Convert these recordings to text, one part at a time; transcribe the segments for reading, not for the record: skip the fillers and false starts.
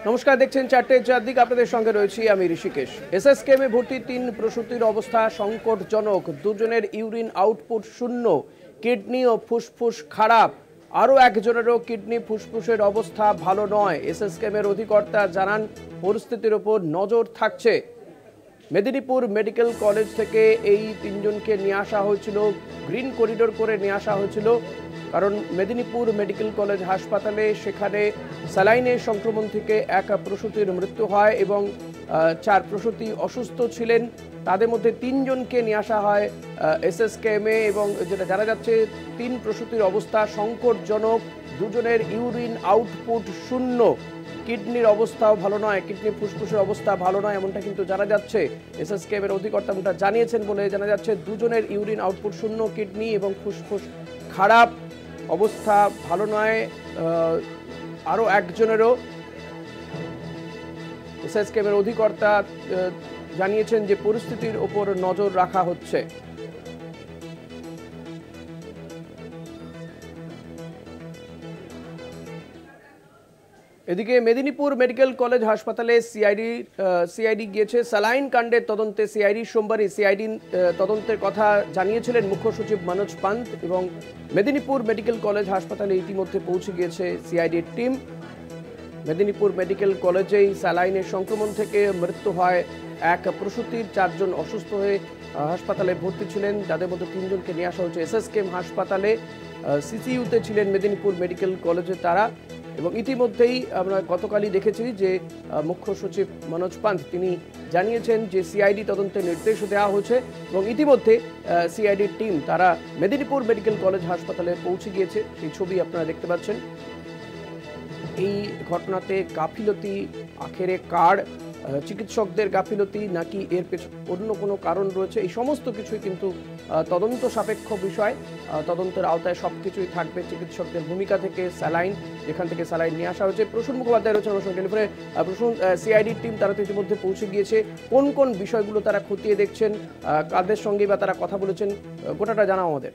নমস্কার, দেখছেন চারটে চারদিক। আপনাদের সঙ্গে রয়েছি আমি ঋষিকেশ। এসএসকেএমে ভর্তি 3 প্রসূতির অবস্থা সংকটজনক। দুজনের ইউরিন আউটপুট শূন্য, কিডনি ও ফুসফুস খারাপ। আরও একজনেরও কিডনি ফুসফুসের অবস্থা ভালো নয়। এসএসকেএমের অধিকর্তা জানান পরিস্থিতির ওপর নজর থাকছে। মেদিনীপুর মেডিকেল কলেজ থেকে এই 3 জনকে নিয়ে আসা হয়েছিল, গ্রিন করিডোর করে নিয়ে আসা হয়েছিল। কারণ মেদিনীপুর মেডিকেল কলেজ হাসপাতালে সেখানে স্যালাইনের সংক্রমণ থেকে এক প্রসূতির মৃত্যু হয় এবং 4 প্রসূতি অসুস্থ ছিলেন। তাদের মধ্যে 3 জনকে নিয়ে আসা হয় এসএসকেএমে এবং যেটা জানা যাচ্ছে 3 প্রসূতির অবস্থা সংকটজনক। দুজনের ইউরিন আউটপুট শূন্য, কিডনির অবস্থাও ভালো নয়, কিডনি ফুসফুসের অবস্থা ভালো নয়, এমনটা কিন্তু জানা যাচ্ছে। এসএসকেএমের অধিকর্তা এমনটা জানিয়েছেন বলে জানা যাচ্ছে। দুজনের ইউরিন আউটপুট শূন্য, কিডনি এবং ফুসফুস খারাপ, অবস্থা ভালো নয়। আরও একজনেরও এসএসকেএমের অধিকর্তা জানিয়েছেন যে পরিস্থিতির ওপর নজর রাখা হচ্ছে। এদিকে মেদিনীপুর মেডিকেল কলেজ হাসপাতালে সিআইডি গিয়েছে স্যালাইন কাণ্ডের তদন্তে। সোমবারই সিআইডি তদন্তের কথা জানিয়েছিলেন মুখ্য সচিব মনোজ পান্ত এবং মেদিনীপুর মেডিকেল কলেজ হাসপাতালে ইতিমধ্যে পৌঁছে গিয়েছে সিআইডির টিম। মেদিনীপুর মেডিকেল কলেজেই স্যালাইনের সংক্রমণ থেকে মৃত্যু হয় এক প্রসূতির। 4 জন অসুস্থ হয়ে হাসপাতালে ভর্তি ছিলেন, যাদের মধ্যে 3 জনকে নিয়ে আসা হয়েছে এসএসকেএম হাসপাতালে। সিসিইউতে ছিলেন মেদিনীপুর মেডিকেল কলেজে তারা। এবং ইতিমধ্যেই আমরা গতকালই দেখেছি যে মুখ্য সচিব মনোজ পান্ত তিনি জানিয়েছেন যে সিআইডি তদন্তের নির্দেশ দেওয়া হয়েছে এবং ইতিমধ্যে সিআইডির টিম তারা মেদিনীপুর মেডিকেল কলেজ হাসপাতালে পৌঁছে গিয়েছে। সেই ছবি আপনারা দেখতে পাচ্ছেন। এই ঘটনাতে গাফিলতি আখেরে কার, চিকিৎসকদের গাফিলতি নাকি এর পেছনে অন্য কোনো কারণ রয়েছে, এই সমস্ত কিছুই কিন্তু তদন্ত সাপেক্ষ বিষয়। তদন্তের আওতায় সব কিছুই থাকবে। চিকিৎসকদের ভূমিকা থেকে স্যালাইন, যেখান থেকে স্যালাইন নিয়ে আসা হয়েছে। প্রসূন মুখোপাধ্যায় রয়েছেন আমার সঙ্গে টেলিফোনে। প্রসূন, সিআইডির টিম তারা তো ইতিমধ্যে পৌঁছে গিয়েছে, কোন কোন বিষয়গুলো তারা খতিয়ে দেখছেন, কাদের সঙ্গে বা তারা কথা বলেছেন, গোটাটা জানাও আমাদের।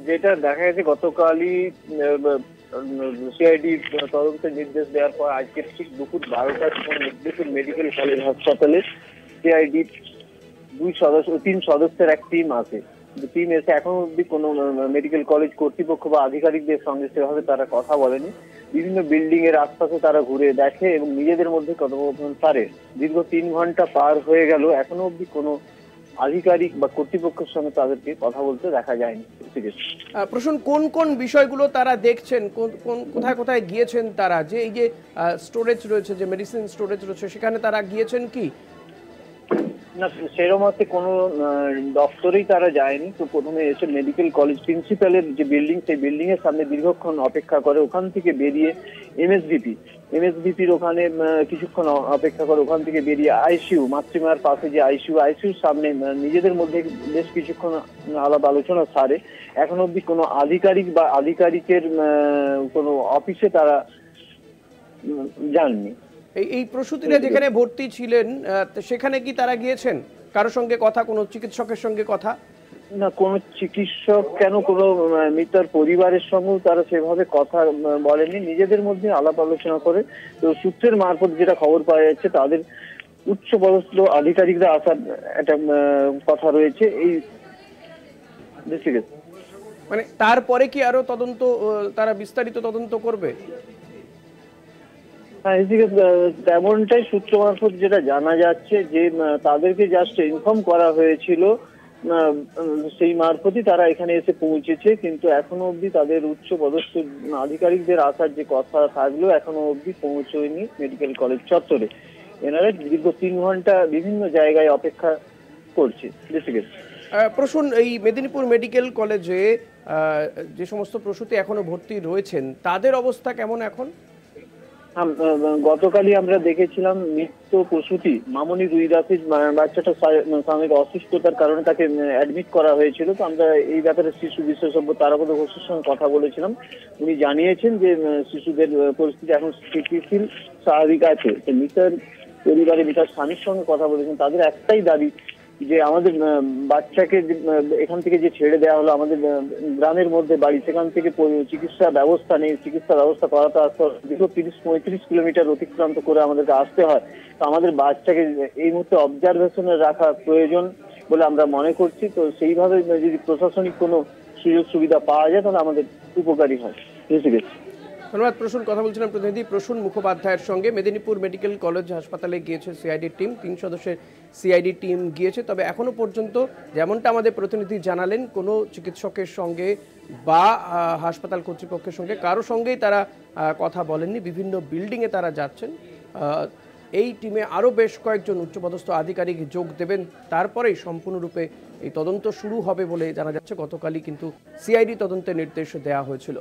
যেটা দেখা গেছে গতকালই সিআইডি তদন্তের নির্দেশ দেওয়ার পর আজকে ঠিক দুপুর 12টার সময় মেদিনীপুর মেডিকেল কলেজ হাসপাতালে সিআইডি 3 সদস্যের এক টিম আছে। টিম এসে এখনো অব্দি কোনো মেডিকেল কলেজ কর্তৃপক্ষ বা আধিকারিকদের সঙ্গে সেভাবে তারা কথা বলেনি। বিভিন্ন বিল্ডিং এর আশপাশে তারা ঘুরে দেখে এবং নিজেদের মধ্যে কথোপকথন পারে। দীর্ঘ 3 ঘন্টা পার হয়ে গেল, এখনো অব্দি কোনো আধিকারিক বা কর্তৃপক্ষের সঙ্গে তাদেরকে কথা বলতে দেখা যায়নি। প্রশ্ন, কোন কোন বিষয়গুলো তারা দেখছেন, কোথায় কোথায় গিয়েছেন তারা? যে এই যে স্টোরেজ রয়েছে, যে মেডিসিন স্টোরেজ রয়েছে, সেখানে তারা গিয়েছেন কি না? সেরকম কোনো দপ্তরেই তারা যায়নি। তো প্রথমে এসে মেডিকেল কলেজ প্রিন্সিপালের যে বিল্ডিং, সেই বিল্ডিং এর সামনে দীর্ঘক্ষণ অপেক্ষা করে। ওখান থেকে বেরিয়ে এমএসভিপির ওখানে কিছুক্ষণ অপেক্ষা করে। ওখান থেকে বেরিয়ে আইসিইউ, মাতৃমার পাশে যে আইসিইউর সামনে নিজেদের মধ্যে বেশ কিছুক্ষণ আলাপ আলোচনা সারে। এখন অব্দি কোনো আধিকারিক বা আধিকারিকের কোনো অফিসে তারা যাননি। এই প্রসূতিরা যেখানে ভর্তি ছিলেন সেখানে কি তারা গিয়েছেন? কারোর সঙ্গে কথা, কোনো চিকিৎসকের সঙ্গে কথা? না, কোনো চিকিৎসক কেন, কোনো মৃতার পরিবারের সঙ্গেও তারা সেভাবে কথা বলেনি। নিজেদের মধ্যে আলাপ আলোচনা করে। তো সূত্রের মারফত যেটা খবর পাওয়া যাচ্ছে, তাদের উচ্চপদস্থ আধিকারিকরা আসার একটা কথা রয়েছে। এই মানে তারপরে কি আরো তদন্ত, তারা বিস্তারিত তদন্ত করবে? হ্যাঁ, এদিকে তেমনটাই সূত্র মারফত যেটা জানা যাচ্ছে, যে তাদেরকে জাস্ট ইনফর্ম করা হয়েছিল, সেই মারফতই তারা এখানে এসে পৌঁছেছে। কিন্তু এখনো অব্দি তাদের উচ্চ পদস্থ আধিকারিকদের আসার যে কথা থাকলেও এখনো অব্দি পৌঁছয়নি মেডিকেল কলেজ চত্বরে। এনারা দীর্ঘ 3 ঘন্টা বিভিন্ন জায়গায় অপেক্ষা করছে। প্রসূন, এই মেদিনীপুর মেডিকেল কলেজে যে সমস্ত প্রসূতি এখনো ভর্তি রয়েছেন তাদের অবস্থা কেমন এখন? গতকালই আমরা দেখেছিলাম মৃত প্রসূতি মামনি রুই দাসের বাচ্চাটা সাময়িক অসুস্থতার কারণে তাকে অ্যাডমিট করা হয়েছিল। তো আমরা এই ব্যাপারে শিশু বিশেষজ্ঞ তারাপদ ঘোষের সঙ্গে কথা বলেছিলাম। উনি জানিয়েছেন যে শিশুদের পরিস্থিতি এখন স্থিতিশীল, স্বাভাবিক আছে। মৃতের পরিবারে মৃতার স্বামীর সঙ্গে কথা বলেছেন। তাদের একটাই দাবি যে আমাদের বাচ্চাকে এখান থেকে যে ছেড়ে দেওয়া হলো আমাদের গ্রামের মধ্যে বাড়ি, সেখান থেকে চিকিৎসা ব্যবস্থা নেই, চিকিৎসা ব্যবস্থা করাতে আসতে দীর্ঘ 30-35 কিলোমিটার অতিক্রান্ত করে আমাদেরকে আসতে হয়। তো আমাদের বাচ্চাকে এই মুহূর্তে অবজারভেশনে রাখা প্রয়োজন বলে আমরা মনে করছি। তো সেইভাবে যদি প্রশাসনিক কোনো সুযোগ সুবিধা পাওয়া যায় তাহলে আমাদের উপকারী হয়। ধন্যবাদ প্রসূন। কথা বলছিলাম প্রতিনিধি প্রসূন মুখোপাধ্যায়ের সঙ্গে। মেদিনীপুর মেডিকেল কলেজ হাসপাতালে গিয়েছে সিআইডির টিম, 3 সদস্যের সিআইডি টিম গিয়েছে। তবে এখনো পর্যন্ত যেমনটা আমাদের প্রতিনিধি জানালেন, কোনো চিকিৎসকের সঙ্গে বা হাসপাতাল কর্তৃপক্ষের সঙ্গে কারো সঙ্গেই তারা কথা বলেননি। বিভিন্ন বিল্ডিংয়ে তারা যাচ্ছেন। এই টিমে আরও বেশ কয়েকজন উচ্চপদস্থ আধিকারিক যোগ দেবেন, তারপরেই সম্পূর্ণরূপে এই তদন্ত শুরু হবে বলে জানা যাচ্ছে। গতকালই কিন্তু সিআইডি তদন্তের নির্দেশ দেওয়া হয়েছিল।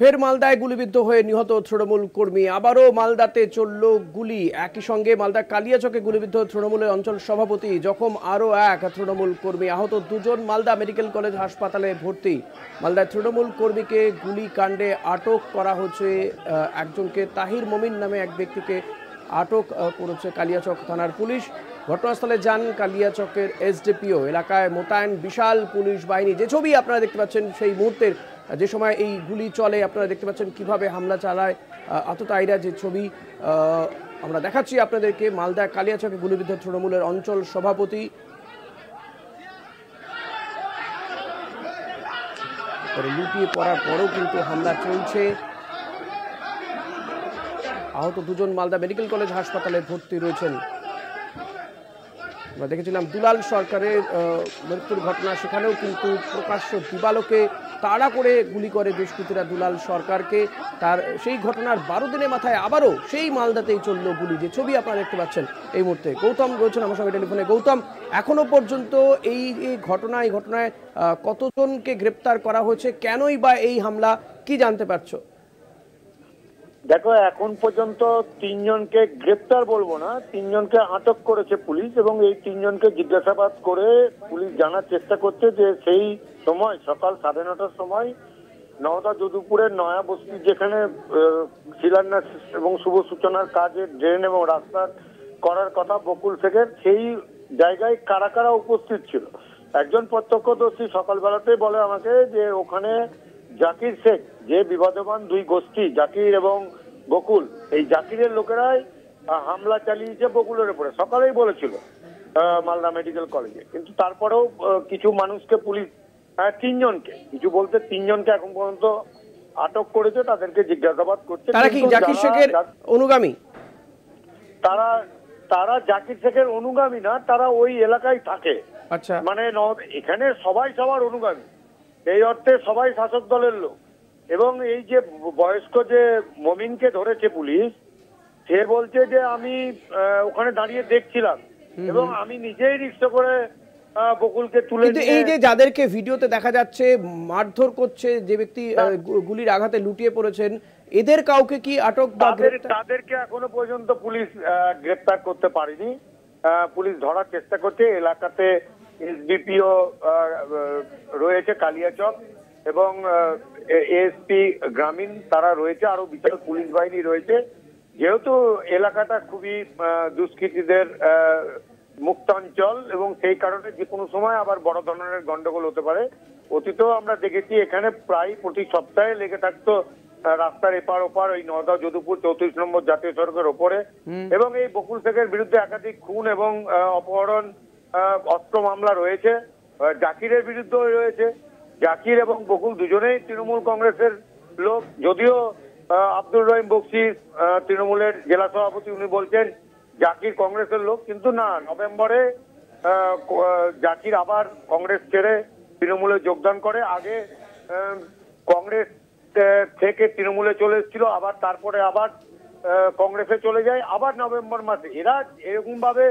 ফের মালদায় গুলিবিদ্ধ হয়ে নিহত তৃণমূল কর্মী। আবারও মালদাতে চলল গুলি। একই সঙ্গে মালদা কালিয়াচকে গুলিবিদ্ধ তৃণমূলের অঞ্চল সভাপতি, জখম আরও এক তৃণমূল কর্মী। আহত দুজন মালদা মেডিকেল কলেজ হাসপাতালে ভর্তি। মালদায় তৃণমূল কর্মীকে গুলি কাণ্ডে আটক করা হচ্ছে একজনকে। তাহির মমিন নামে এক ব্যক্তিকে আটক করেছে কালিয়াচক থানার পুলিশ। ঘটনাস্থলে যান কালিয়াচকের এসডিপিও। এলাকায় মোতায়েন বিশাল পুলিশ বাহিনী। যে ছবি আপনারা দেখতে পাচ্ছেন সেই মুহূর্তের, যে সময় এই গুলি চলে, আপনারা দেখতে পাচ্ছেন কিভাবে হামলা চালায় আততায়ীরা। যে ছবি আমরা দেখাচ্ছি আপনাদেরকে, মালদা কালিয়াচকে গুলিবিদ্ধ তৃণমূলের অঞ্চল সভাপতি। লুটিয়ে পড়ার পরেও কিন্তু হামলা চলছে। আহত দুজন মালদা মেডিকেল কলেজ হাসপাতালে ভর্তি রয়েছেন। আমরা দেখেছিলাম দুলাল সরকারের মৃত্যুর ঘটনা, সেখানেও কিন্তু প্রকাশ্য দিবালোকে তাড়া করে গুলি করে দুষ্কৃতীরা দুলাল সরকারকে। তার সেই ঘটনার 12 দিনের মাথায় আবারও সেই মালদাতেই চলল গুলি। যে ছবি আপনারা দেখতে পাচ্ছেন এই মুহূর্তে। গৌতম রয়েছেন আমার সঙ্গে টেলিফোনে। গৌতম, এখনো পর্যন্ত এই ঘটনায় কতজনকে গ্রেপ্তার করা হয়েছে? কেনই বা এই হামলা, কি জানতে পারছো? দেখো, এখন পর্যন্ত 3 জনকে গ্রেপ্তার বলবো না, 3 জনকে আটক করেছে পুলিশ। এবং এই 3 জনকে জিজ্ঞাসাবাদ করে পুলিশ জানার চেষ্টা করছে যে সেই সময় সকাল 9:30টার সময় নওদা যদুপুরের নয়া বস্তি, যেখানে শিলান্যাস এবং শুভ সূচনার কাজে ড্রেন এবং রাস্তা করার কথা বকুল শেখের, সেই জায়গায় কারা কারা উপস্থিত ছিল। একজন প্রত্যক্ষদর্শী সকালবেলাতেই বলে আমাকে যে ওখানে জাকির শেখ, যে বিবাদমান 2 গোষ্ঠী জাকির এবং বকুল, এই জাকিরের লোকেরাই হামলা চালিয়েছে বকুলের উপরে। সকালেই বলেছিল মালদা মেডিকেল কলেজে। কিন্তু তারপরেও কিছু মানুষকে পুলিশ 3 জনকে, কিছু বলতে 3 জনকে এখন পর্যন্ত আটক করেছে, তাদেরকে জিজ্ঞাসাবাদ করছে। তারা কি জাকির শেখের অনুগামী? তারা জাকির শেখের অনুগামী না, তারা ওই এলাকায় থাকে। আচ্ছা, মানে এখানে সবাই সবার অনুগামী, এই অর্থে সবাই শাসক দলের লোক। এবং এই যে বয়স্ক যে মমিনকে ধরেছে পুলিশ, সে বলছে যে আমি ওখানে দাঁড়িয়ে দেখছিলাম এবং আমি নিজেই রিক্সা করে বকুলকে তুলে। কিন্তু এই যে যাদেরকে ভিডিওতে দেখা যাচ্ছে মারধর করছে, যে ব্যক্তি গুলির আঘাতে লুটিয়ে পড়েছেন, এদের কাউকে কি আটক? তাদেরকে এখনো পর্যন্ত পুলিশ গ্রেপ্তার করতে পারেনি। পুলিশ ধরার চেষ্টা করছে। এলাকাতে এসডিপিও রয়েছে কালিয়াচক এবং এএসপি গ্রামীণ, তারা রয়েছে, আরো বিশাল পুলিশ বাহিনী রয়েছে। যেহেতু এলাকাটা খুবই দুষ্কৃতীদের মুক্তাঞ্চল এবং সেই কারণে যে কোনো সময় আবার বড় ধরনের গন্ডগোল হতে পারে। অতীতেও আমরা দেখেছি এখানে প্রায় প্রতি সপ্তাহে লেগে থাকতো রাস্তার এপার ওপার, ওই নওদা যদুপুর 34 নম্বর জাতীয় সড়কের ওপরে। এবং এই বকুল শেখের বিরুদ্ধে একাধিক খুন এবং অপহরণ, অস্ত্র মামলা রয়েছে। জাকিরের বিরুদ্ধেও রয়েছে। জাকির এবং বকুল দুজনেই তৃণমূল কংগ্রেসের লোক। যদিও আব্দুর রহিম বক্সি তৃণমূলের জেলা সভাপতি, উনি বলছেন জাকির কংগ্রেসের লোক। কিন্তু না, নভেম্বরে জাকির আবার কংগ্রেস ছেড়ে তৃণমূলে যোগদান করে। আগে কংগ্রেস থেকে তৃণমূলে চলে এসেছিল, আবার তারপরে আবার কংগ্রেসে চলে যায়, আবার নভেম্বর মাসে। এরা এরকম ভাবে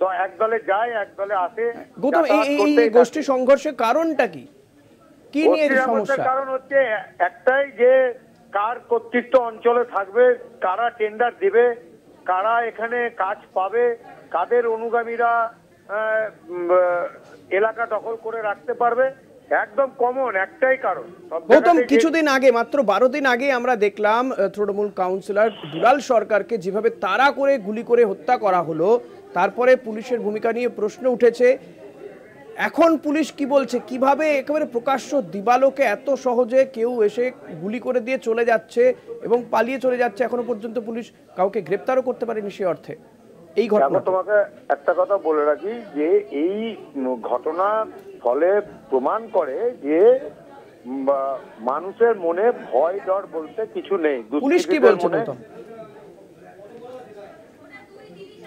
তো এক দলে যায় এক দলে আসে। এই গোষ্ঠী সংঘর্ষের কারণটা কি? কি নিয়ে সমস্যা? কারণ হচ্ছে একটাই, যে কার কর্তৃত্ব অঞ্চলে থাকবে, কারা টেন্ডার দেবে, কারা এখানে কাজ পাবে, কাদের অনুগামীরা এলাকা দখল করে রাখতে পারবে, একদম কমন একটাই কারণ। গৌতম, কিছুদিন আগে, মাত্র 12 দিন আগে আমরা দেখলাম তৃণমূল কাউন্সিলর দুলাল সরকারকে যেভাবে তাড়া করে গুলি করে হত্যা করা হলো, তারপরে পুলিশের ভূমিকা নিয়ে প্রশ্ন উঠেছে। এখন পুলিশ কি বলছে, কিভাবে একেবারে প্রকাশ্য দিবালোকে এত সহজে কেউ এসে গুলি করে দিয়ে চলে যাচ্ছে এবং পালিয়ে চলে যাচ্ছে, এখনো পর্যন্ত পুলিশ কাউকে গ্রেপ্তারও করতে পারেনি সে অর্থে এই ঘটনা? তোমাকে একটা কথা বলে রাখি যে এই ঘটনা ফলে প্রমাণ করে যে মানুষের মনে ভয় ডর বলতে কিছু নেই। পুলিশ কি বলছে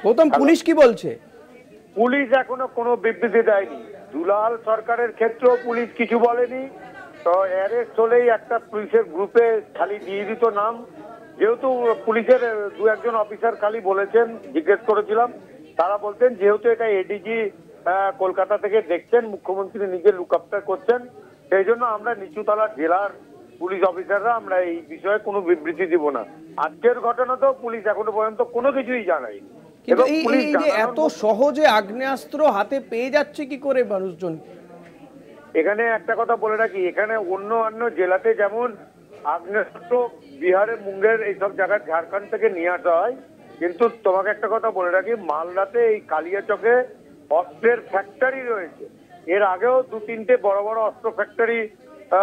গৌতম, পুলিশ কি বলছে? পুলিশ এখনো কোনো বিবৃতি দেয়নি। দুলাল সরকারের ক্ষেত্রেও পুলিশ কিছু বলেনি। তো অ্যারেস্ট হলেই একটা পুলিশের গ্রুপে খালি দিয়ে দিত নাম, যেহেতু পুলিশের দু একজন অফিসার খালি বলেছেন, জিজ্ঞেস করেছিলাম, তারা বলতেন যেহেতু এটা এডিজি কলকাতা থেকে দেখছেন, মুখ্যমন্ত্রী নিজে লুক আফটার করছেন, সেই জন্য আমরা নিচুতলা জেলার পুলিশ অফিসাররা আমরা এই বিষয়ে কোনো বিবৃতি দিব না। আজকের ঘটনা তো পুলিশ এখনো পর্যন্ত কোনো কিছুই জানায়নি। কিন্তু এই যে এত সহজে আগ্নেয়াস্ত্র হাতে পেয়ে যাচ্ছে কি করে মানুষজন? এখানে একটা কথা বলে রাখি, এখানে অন্য জেলাতে যেমন আগ্নেয়াস্ত্র বিহারের মুঙ্গের এইসব জায়গায় ঝাড়খণ্ড থেকে নিয়ে আসা হয়, কিন্তু তোমাকে একটা কথা বলে রাখি, মালদাতে এই কালিয়াচকে অস্ত্রের ফ্যাক্টরি রয়েছে। এর আগেও 2-3টে বড় বড় অস্ত্র ফ্যাক্টরি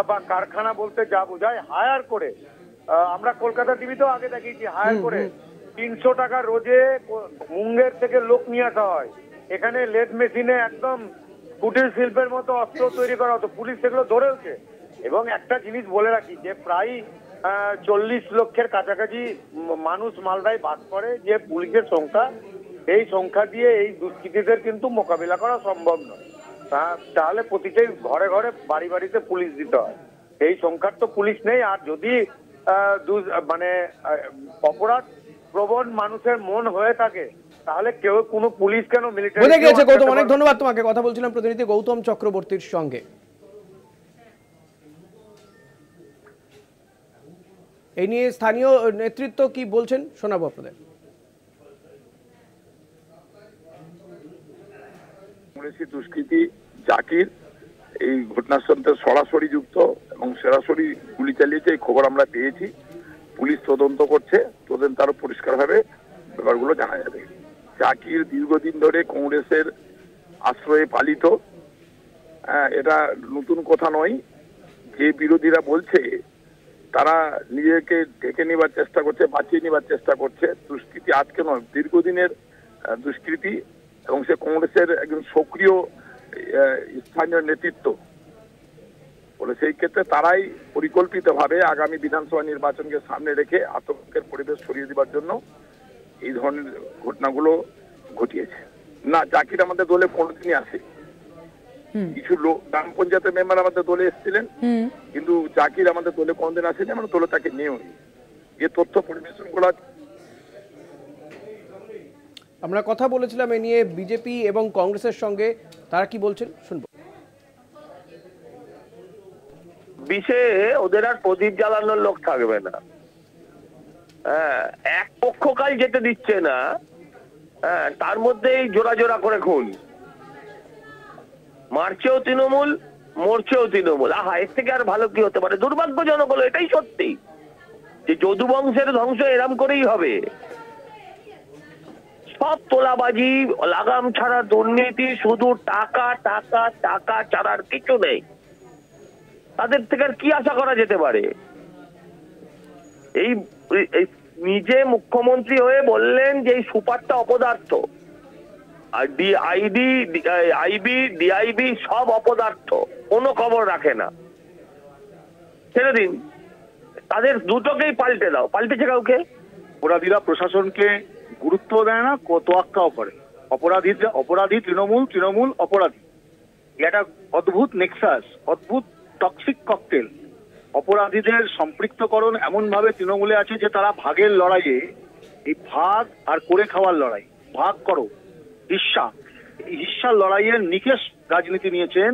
বা কারখানা বলতে যা বোঝায় হায়ার করে, আমরা কলকাতা টিভিতেও আগে দেখিয়েছি, হায়ার করে 300 টাকা রোজে মুঙ্গের থেকে লোক নিয়ে আসা হয়। এখানে লেদ মেশিনে একদম কুটির শিল্পের মতো অস্ত্র তৈরি করা হতো, পুলিশ সেগুলো ধরেছে। এবং একটা জিনিস বলে রাখি যে প্রায় 40 লক্ষের কাছাকাছি মানুষ মালদায় বাস করে, যে পুলিশের সংখ্যা, এই সংখ্যা দিয়ে এই দুষ্কৃতীদের কিন্তু মোকাবিলা করা সম্ভব নয়। তাহলে প্রতিটাই ঘরে ঘরে বাড়ি বাড়িতে পুলিশ দিতে হয়, এই সংখ্যার তো পুলিশ নেই। আর যদি মানে অপরাধ প্রবণ মানুষের মন হয়ে থাকে, তাহলে কেউ কোনো পুলিশ কেন মিলিটারি? বুঝে গেছে গৌতম, অনেক ধন্যবাদ তোমাকে। কথা বলছিলাম প্রতিনিধি গৌতম চক্রবর্তীর সঙ্গে। এই নিয়ে স্থানীয় নেতৃত্ব কি বলছেন শোনাবো আপনাদের। দুষ্কৃতী জাকির এই ঘটনার সঙ্গে সরাসরি যুক্ত এবং সরাসরি গুলি চালিয়েছে, এই খবর আমরা পেয়েছি। পুলিশ তদন্ত করছে, তদন্ত আরো পরিষ্কারভাবে ব্যাপারগুলো জানা যাবে। জাকির দীর্ঘদিন ধরে কংগ্রেসের আশ্রয়ে পালিত, এটা নতুন কথা নয়। যে বিরোধীরা বলছে তারা নিজেকে ঢেকে নেবার চেষ্টা করছে, বাঁচিয়ে নেবার চেষ্টা করছে। দুষ্কৃতি আজকে নয়, দীর্ঘদিনের দুষ্কৃতি, এবং সে কংগ্রেসের একজন সক্রিয় স্থানীয় নেতৃত্ব বলে। সেই ক্ষেত্রে তারাই পরিকল্পিতভাবে আগামী বিধানসভা নির্বাচনকে সামনে রেখে আতঙ্কের পরিবেশ ছড়িয়ে দেওয়ার জন্য এই ধরনের ঘটনাগুলো ঘটিয়েছে। না, জাকির আমাদের দলে 15 দিনই আসে, কিছু লোক গ্রাম পঞ্চায়েতের মেম্বার আমাদের দলে এসেছিলেন, কিন্তু জাকির আমাদের দলে কোনদিন আসেনি, আমরা দলে তাকে নিয়েও নি। এ তথ্য পরিবেশন করা। আমরা কথা বলেছিলাম এ নিয়ে বিজেপি এবং কংগ্রেসের সঙ্গে, তারা কি বলছেন শুনবো। বিষয়ে ওদের আর প্রদীপ জ্বালানোর লোক থাকবে না। এক পক্ষকাল যেতে দিচ্ছে না, তার মধ্যেই জোড়া জোড়া করে খুন। মারছেও তৃণমূল, মরছেও তৃণমূল। আহা, এর থেকে আর ভালো কি হতে পারে? দুর্ভাগ্যজনক হলো এটাই সত্যি যে যদু বংশের ধ্বংস এরম করেই হবে। সব তোলাবাজি, লাগাম ছাড়া দুর্নীতি, শুধু টাকা টাকা টাকা ছাড়ার কিছু নেই। তাদের থেকে আর কি আশা করা যেতে পারে? এই নিজে মুখ্যমন্ত্রী হয়ে বললেন যে এই সুপারটা অপদার্থ, আর আইবি ডিআইবি সব অপদার্থ, কোনো খবর রাখে না। ছেড়ে দিন, তাদের দুটোকেই পাল্টে দাও। পাল্টেছে কাউকে? অপরাধীরা প্রশাসনকে গুরুত্ব দেয় না, তোয়াক্কাও করে। অপরাধী তৃণমূল, তৃণমূল অপরাধী। এটা অদ্ভুত নেক্সাস, অদ্ভুত টক্সিক ককটেল। অপরাধীদের সম্পৃক্তকরণ এমন ভাবে তৃণমূলে আছে যে তারা ভাগের লড়াইয়ে, এই ভাগ আর করে খাওয়ার লড়াই, ভাগ করো হিস্সা, এই হিস্সার লড়াইয়ের নিকেশ রাজনীতি নিয়েছেন।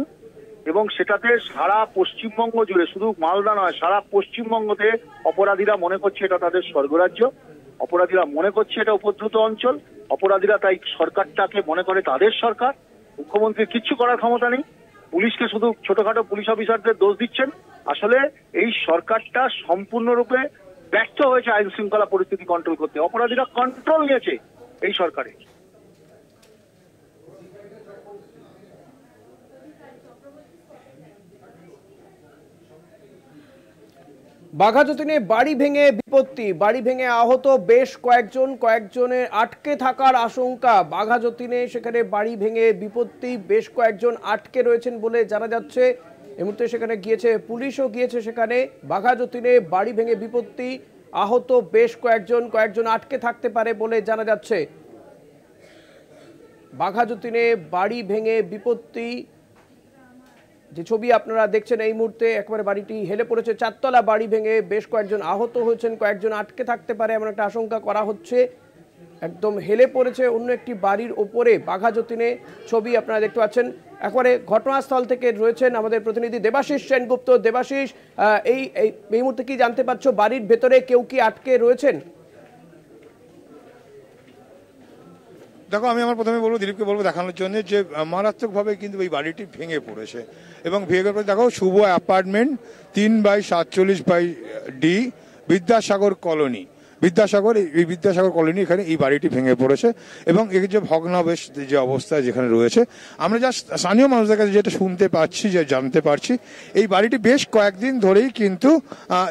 এবং সেটাতে সারা পশ্চিমবঙ্গ জুড়ে, শুধু মালদা নয়, সারা পশ্চিমবঙ্গতে অপরাধীরা মনে করছে এটা তাদের স্বর্গরাজ্য, অপরাধীরা মনে করছে এটা উপদ্রুত অঞ্চল, অপরাধীরা তাই সরকারটাকে মনে করে তাদের সরকার। মুখ্যমন্ত্রীর কিচ্ছু করার ক্ষমতা নেই। পুলিশকে শুধু ছোটখাটো পুলিশ অফিসারদের দোষ দিচ্ছেন। আসলে এই সরকারটা সম্পূর্ণরূপে ব্যর্থ হয়েছে আইন শৃঙ্খলা পরিস্থিতি কন্ট্রোল করতে। অপরাধীরা কন্ট্রোল নিয়েছে এই সরকারে। বাঘাযতীনে বাড়ি ভেঙে বিপত্তি, বাড়ি ভেঙে আহত বেশ কয়েকজনের আটকে থাকার আশঙ্কা। বাঘাযতীনে সেখানে বাড়ি ভেঙে বিপত্তি, বেশ কয়েকজন আটকে রয়েছেন বলে জানা যাচ্ছে। এই মুহূর্তে সেখানে গিয়েছে পুলিশও গিয়েছে সেখানে। বাঘাযতীনে বাড়ি ভেঙে বিপত্তি, আহত বেশ কয়েকজন আটকে থাকতে পারে বলে জানা যাচ্ছে। বাঘাযতীনে বাড়ি ভেঙে বিপত্তি, যে ছবি আপনারা দেখছেন এই মুহূর্তে, একবারে বাড়িটি হেলে পড়েছে। চারতলা বাড়ি ভেঙে বেশ কয়েকজন আহত হয়েছেন, কয়েকজন আটকে থাকতে পারে এমন একটা আশঙ্কা করা হচ্ছে। একদম হেলে পড়েছে অন্য একটি বাড়ির ওপরে বাঘাযতীনে, ছবি আপনারা দেখতে পাচ্ছেন। একবারে ঘটনাস্থল থেকে রয়েছেন আমাদের প্রতিনিধি দেবাশিস সেনগুপ্ত। দেবাশিস, এই মুহূর্তে কি জানতে পারছো, বাড়ির ভেতরে কেউ কি আটকে রয়েছেন? দেখো, আমি আমার প্রথমে বলবো, দিলীপকে বলবো দেখানোর জন্য যে মারাত্মকভাবে কিন্তু এই বাড়িটি ভেঙে পড়েছে। এবং ভেঙে পড়ে দেখো, শুভ অ্যাপার্টমেন্ট 3/47/D, বিদ্যাসাগর কলোনি, এই বিদ্যাসাগর কলোনি, এখানে এই বাড়িটি ভেঙে পড়েছে। এবং এর যে ভগ্নাবশেষ যে অবস্থায় যেখানে রয়েছে, আমরা যা স্থানীয় মানুষদের কাছে যেটা শুনতে পাচ্ছি, যে জানতে পারছি, এই বাড়িটি বেশ কয়েকদিন ধরেই কিন্তু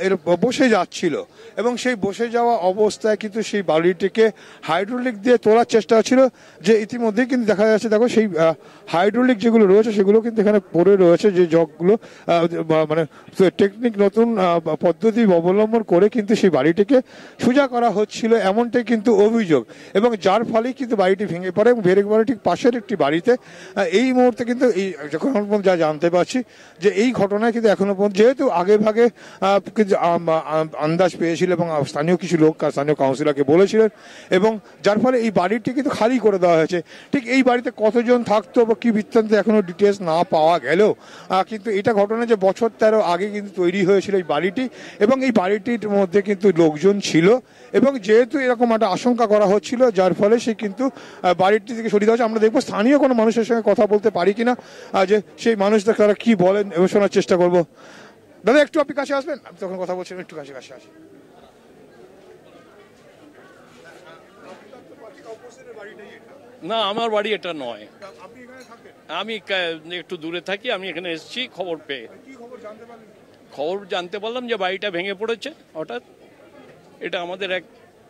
এর বসে যাচ্ছিল। এবং সেই বসে যাওয়া অবস্থায় কিন্তু সেই বাড়িটিকে হাইড্রোলিক দিয়ে তোলার চেষ্টা হচ্ছিল, যে ইতিমধ্যেই কিন্তু দেখা যাচ্ছে, দেখো সেই হাইড্রোলিক যেগুলো রয়েছে সেগুলো কিন্তু এখানে পড়ে রয়েছে, যে জগগুলো মানে টেকনিক নতুন পদ্ধতি অবলম্বন করে কিন্তু সেই বাড়িটিকে সোজা করা হচ্ছিল, এমনটাই কিন্তু অভিযোগ। এবং যার ফলেই কিন্তু বাড়িটি ভেঙে পড়ে। এবং ভেঙে পড়ে ঠিক পাশের একটি বাড়িতে এই মুহূর্তে কিন্তু যখন যা জানতে পারছি, যে এই ঘটনায় কিন্তু এখনো পর্যন্ত, যেহেতু আগে ভাগে আন্দাজ পেয়েছিল এবং স্থানীয় কিছু লোক স্থানীয় কাউন্সিলরকে বলেছিলেন, এবং যার ফলে এই বাড়িটি কিন্তু খালি করে দেওয়া হয়েছে। ঠিক এই বাড়িতে কতজন থাকতো বা কি বৃত্তান্ত এখনো ডিটেলস না পাওয়া গেলেও কিন্তু এটা ঘটনা যে বছর 13 আগে কিন্তু তৈরি হয়েছিল এই বাড়িটি, এবং এই বাড়িটির মধ্যে কিন্তু লোকজন ছিল। এবং যেহেতু এরকম একটা আশঙ্কা করা হচ্ছিল, যার ফলে সে কিন্তু বাড়িটি থেকে সরিয়ে দেওয়া হচ্ছে। আমরা দেখবো স্থানীয় কোনো মানুষের সঙ্গে কথা বলতে পারি কিনা, যে সেই মানুষদের তারা কি বলেন এবং শোনার চেষ্টা করবো। দাদা, একটু আপনি কাছে আসবেন, আমি তখন কথা বলছিলাম, একটু কাছে আসি। না, আমার বাড়ি এটা নয়, আমি একটু দূরে থাকি। আমি এখানে এসেছি খবর পেয়ে। খবর জানতে পারলাম যে বাড়িটা ভেঙে পড়েছে হঠাৎ। এটা আমাদের এক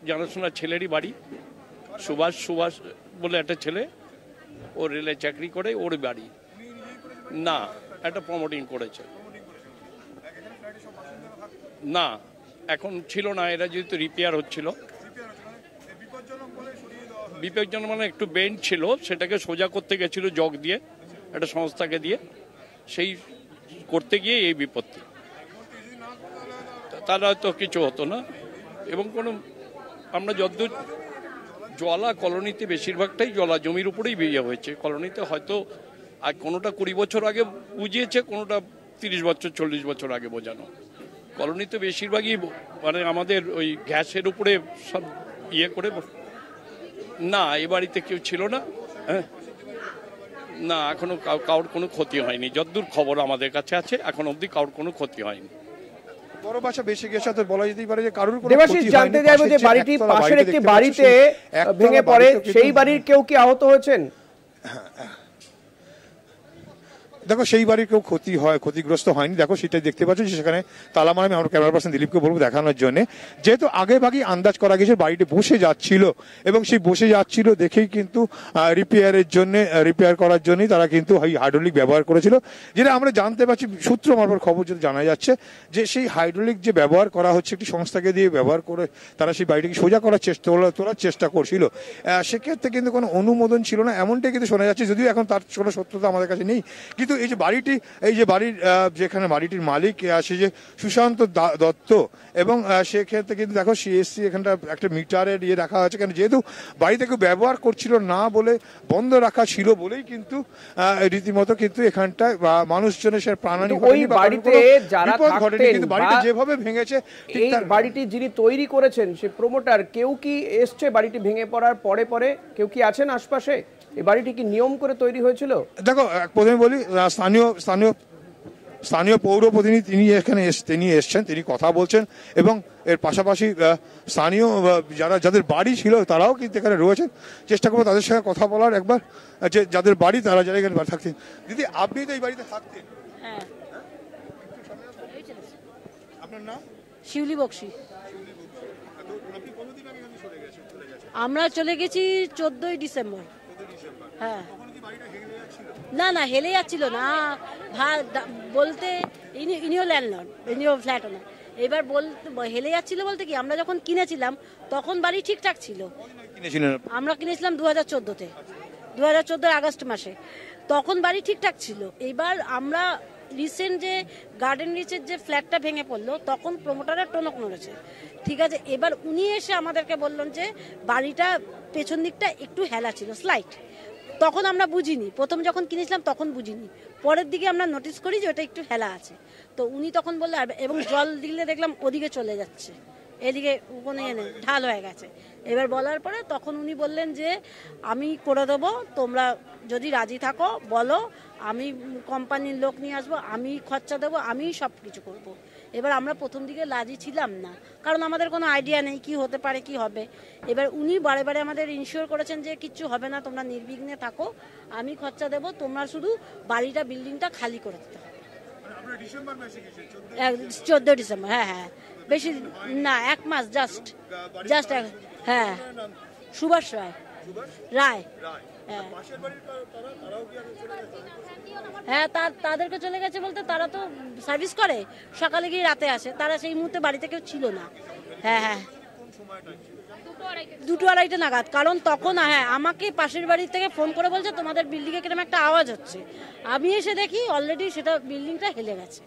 জানাশোনা ছেলেরই বাড়ি, সুভাষ বলে একটা ছেলে, ও রেলে চাকরি করে, ওর বাড়ি। না, একটা প্রমোটিং করেছে। না, এখন ছিল না, এরা যেহেতু রিপেয়ার হচ্ছিল। বিপজ্জনক মানে একটু বেন্ড ছিল, সেটাকে সোজা করতে গেছিল জগ দিয়ে, একটা সংস্থাকে দিয়ে, সেই করতে গিয়ে এই বিপত্তি। তারা হয়তো কিছু হতো না। এবং কোনো, আমরা যতদূর জলা কলোনিতে বেশিরভাগটাই জলা জমির উপরেই বিয়ে হয়েছে। কলোনিতে হয়তো আর কোনোটা 20 বছর আগে বুঝিয়েছে, কোনোটা 30 বছর 40 বছর আগে বোঝানো। কলোনিতে বেশিরভাগই মানে আমাদের ওই গ্যাসের উপরে সব ইয়ে করে। না, এ বাড়িতে কেউ ছিল না। হ্যাঁ, না, এখনো কারোর কোনো ক্ষতি হয়নি, যতদূর খবর আমাদের কাছে আছে। এখন অবধি কারোর কোনো ক্ষতি হয়নি। বড় বাসা বেশি গেছে, তো বলা যেতেই পারে যে কারোর কোনো দেবাশিস, জানতে চাইবো যে বাড়িটি পাশের একটি বাড়িতে ভেঙে পড়ে, সেই বাড়ির কেউ কি আহত হয়েছেন? দেখো, সেই বাড়ির কেউ ক্ষতিগ্রস্ত হয়নি। দেখো, সেটাই দেখতে পাচ্ছ যে সেখানে তালা মারা। আমি আমার ক্যামেরা পার্সন দিলীপকে বলবো দেখানোর জন্য, যেহেতু আগে ভাগেই আন্দাজ করা গেছে বাড়িটি বসে যাচ্ছিল, এবং সেই বসে যাচ্ছিল দেখেই কিন্তু রিপেয়ার করার জন্যই তারা কিন্তু হাইড্রোলিক ব্যবহার করেছিল। যেটা আমরা জানতে পারছি সূত্র মারফত খবর যেটা জানা যাচ্ছে, যে সেই হাইড্রোলিক যে ব্যবহার করা হচ্ছে একটি সংস্থাকে দিয়ে ব্যবহার করে তারা সেই বাড়িটিকে সোজা করার তোলার চেষ্টা করছিল। সেক্ষেত্রে কিন্তু কোনো অনুমোদন ছিল না, এমনটাই কিন্তু শোনা যাচ্ছে, যদিও এখন তার কোনো সত্যতা আমাদের কাছে নেই। কিন্তু এই যে বাড়ির যেখানে বাড়িটির মালিক আছে যে সুশান্ত দত্ত, এবং সেক্ষেত্রে কিন্তু দেখো সিএসসি এখানটা একটা মিটারের ইয়ে রাখা আছে, কেন যেহেতু বাড়িতে কেউ ব্যবহার করছিল না বলে, বন্ধ রাখা ছিল বলেই কিন্তু রীতিমতো কিন্তু এখানটায় মানুষজনের সে প্রাণহানি ঘটেনি। কিন্তু বাড়িটা যেভাবে ভেঙেছে, এই বাড়িটি যিনি তৈরি করেছেন সে প্রমোটার, কেউ কি এসছে বাড়িটি ভেঙে পড়ার পরে কেউ কি আছেন আশপাশে? এই বাড়িটি কি নিয়ম করে তৈরি হয়েছিল? দেখো, প্রথমে বলি, স্থানীয় স্থানীয় স্থানীয় পৌর প্রতিনিধি তিনি এসছেন, তিনি কথা বলছেন এবং এর পাশাপাশি স্থানীয় যাদের বাড়ি ছিল তারাও কিন্তু এখানে রয়েছেন। চেষ্টা করবো তাদের সঙ্গে কথা বলার একবার, যে যাদের বাড়ি তারা যারা এখানে থাকতেন। দিদি, আপনি তো এই বাড়িতে থাকতেন? হ্যাঁ। আপনার নাম? শিউলি বক্সি। আমরা চলে গেছি 14ই ডিসেম্বর। হ্যাঁ। না না, হেলে যাচ্ছিল না বলতে, ইনিও ল্যান্ডলর্ড, ইনিও ফ্ল্যাট ওনার। এবার বলতে হেলে যাচ্ছিল বলতে কি, আমরা যখন কিনেছিলাম তখন বাড়ি ঠিকঠাক ছিল। আমরা কিনেছিলাম 2014-তে, 2014 আগস্ট মাসে, তখন বাড়ি ঠিকঠাক ছিল। এবার আমরা রিসেন্ট যে গার্ডেন রিচের যে ফ্ল্যাটটা ভেঙে পড়লো, তখন প্রমোটারের টনক নড়েছে, ঠিক আছে। এবার উনি এসে আমাদেরকে বললেন যে বাড়িটা পেছন দিকটা একটু হেলা ছিল, স্লাইট। তখন আমরা বুঝিনি, প্রথম যখন কিনেছিলাম তখন বুঝিনি, পরের দিকে আমরা নোটিস করি যে ওটা একটু হেলা আছে। তো উনি তখন বললেন, এবং জল দিলে দেখলাম ওদিকে চলে যাচ্ছে, এদিকে কোনো ঢাল হয়ে গেছে। এবার বলার পরে তখন উনি বললেন যে আমি করে দেবো, তোমরা যদি রাজি থাকো বলো, আমি কোম্পানির লোক নিয়ে আসবো, আমি খরচা দেবো, আমি সব কিছু করবো। এবার আমরা প্রথম দিকে রাজি ছিলাম না, কারণ আমাদের কোনো আইডিয়া নেই কি হতে পারে কি হবে। এবার উনি বারে বারে আমাদের ইনশিওর করেছেন যে কিচ্ছু হবে না, তোমরা নির্বিঘ্নে থাকো, আমি খরচা দেবো, তোমরা শুধু বাড়িটা বিল্ডিংটা খালি করে দিতে হবে। 14 ডিসেম্বর। হ্যাঁ হ্যাঁ, বেশি না, 1 মাস জাস্ট। হ্যাঁ, সুভাষ রায়। হ্যাঁ হ্যাঁ, তাদেরকে চলে গেছে বলতে, তারা তো সার্ভিস করে, সকালে গিয়ে রাতে আসে, তারা সেই মুহূর্তে বাড়িতে কেউ ছিল না। হ্যাঁ হ্যাঁ, 2-2:30 নাগাদ। কারণ তখন হ্যাঁ আমাকে পাশের বাড়ি থেকে ফোন করে বলছে তোমাদের বিল্ডিংয়ে কিরকম একটা আওয়াজ হচ্ছে। আমি এসে দেখি অলরেডি সেটা বিল্ডিংটা হেলে গেছে।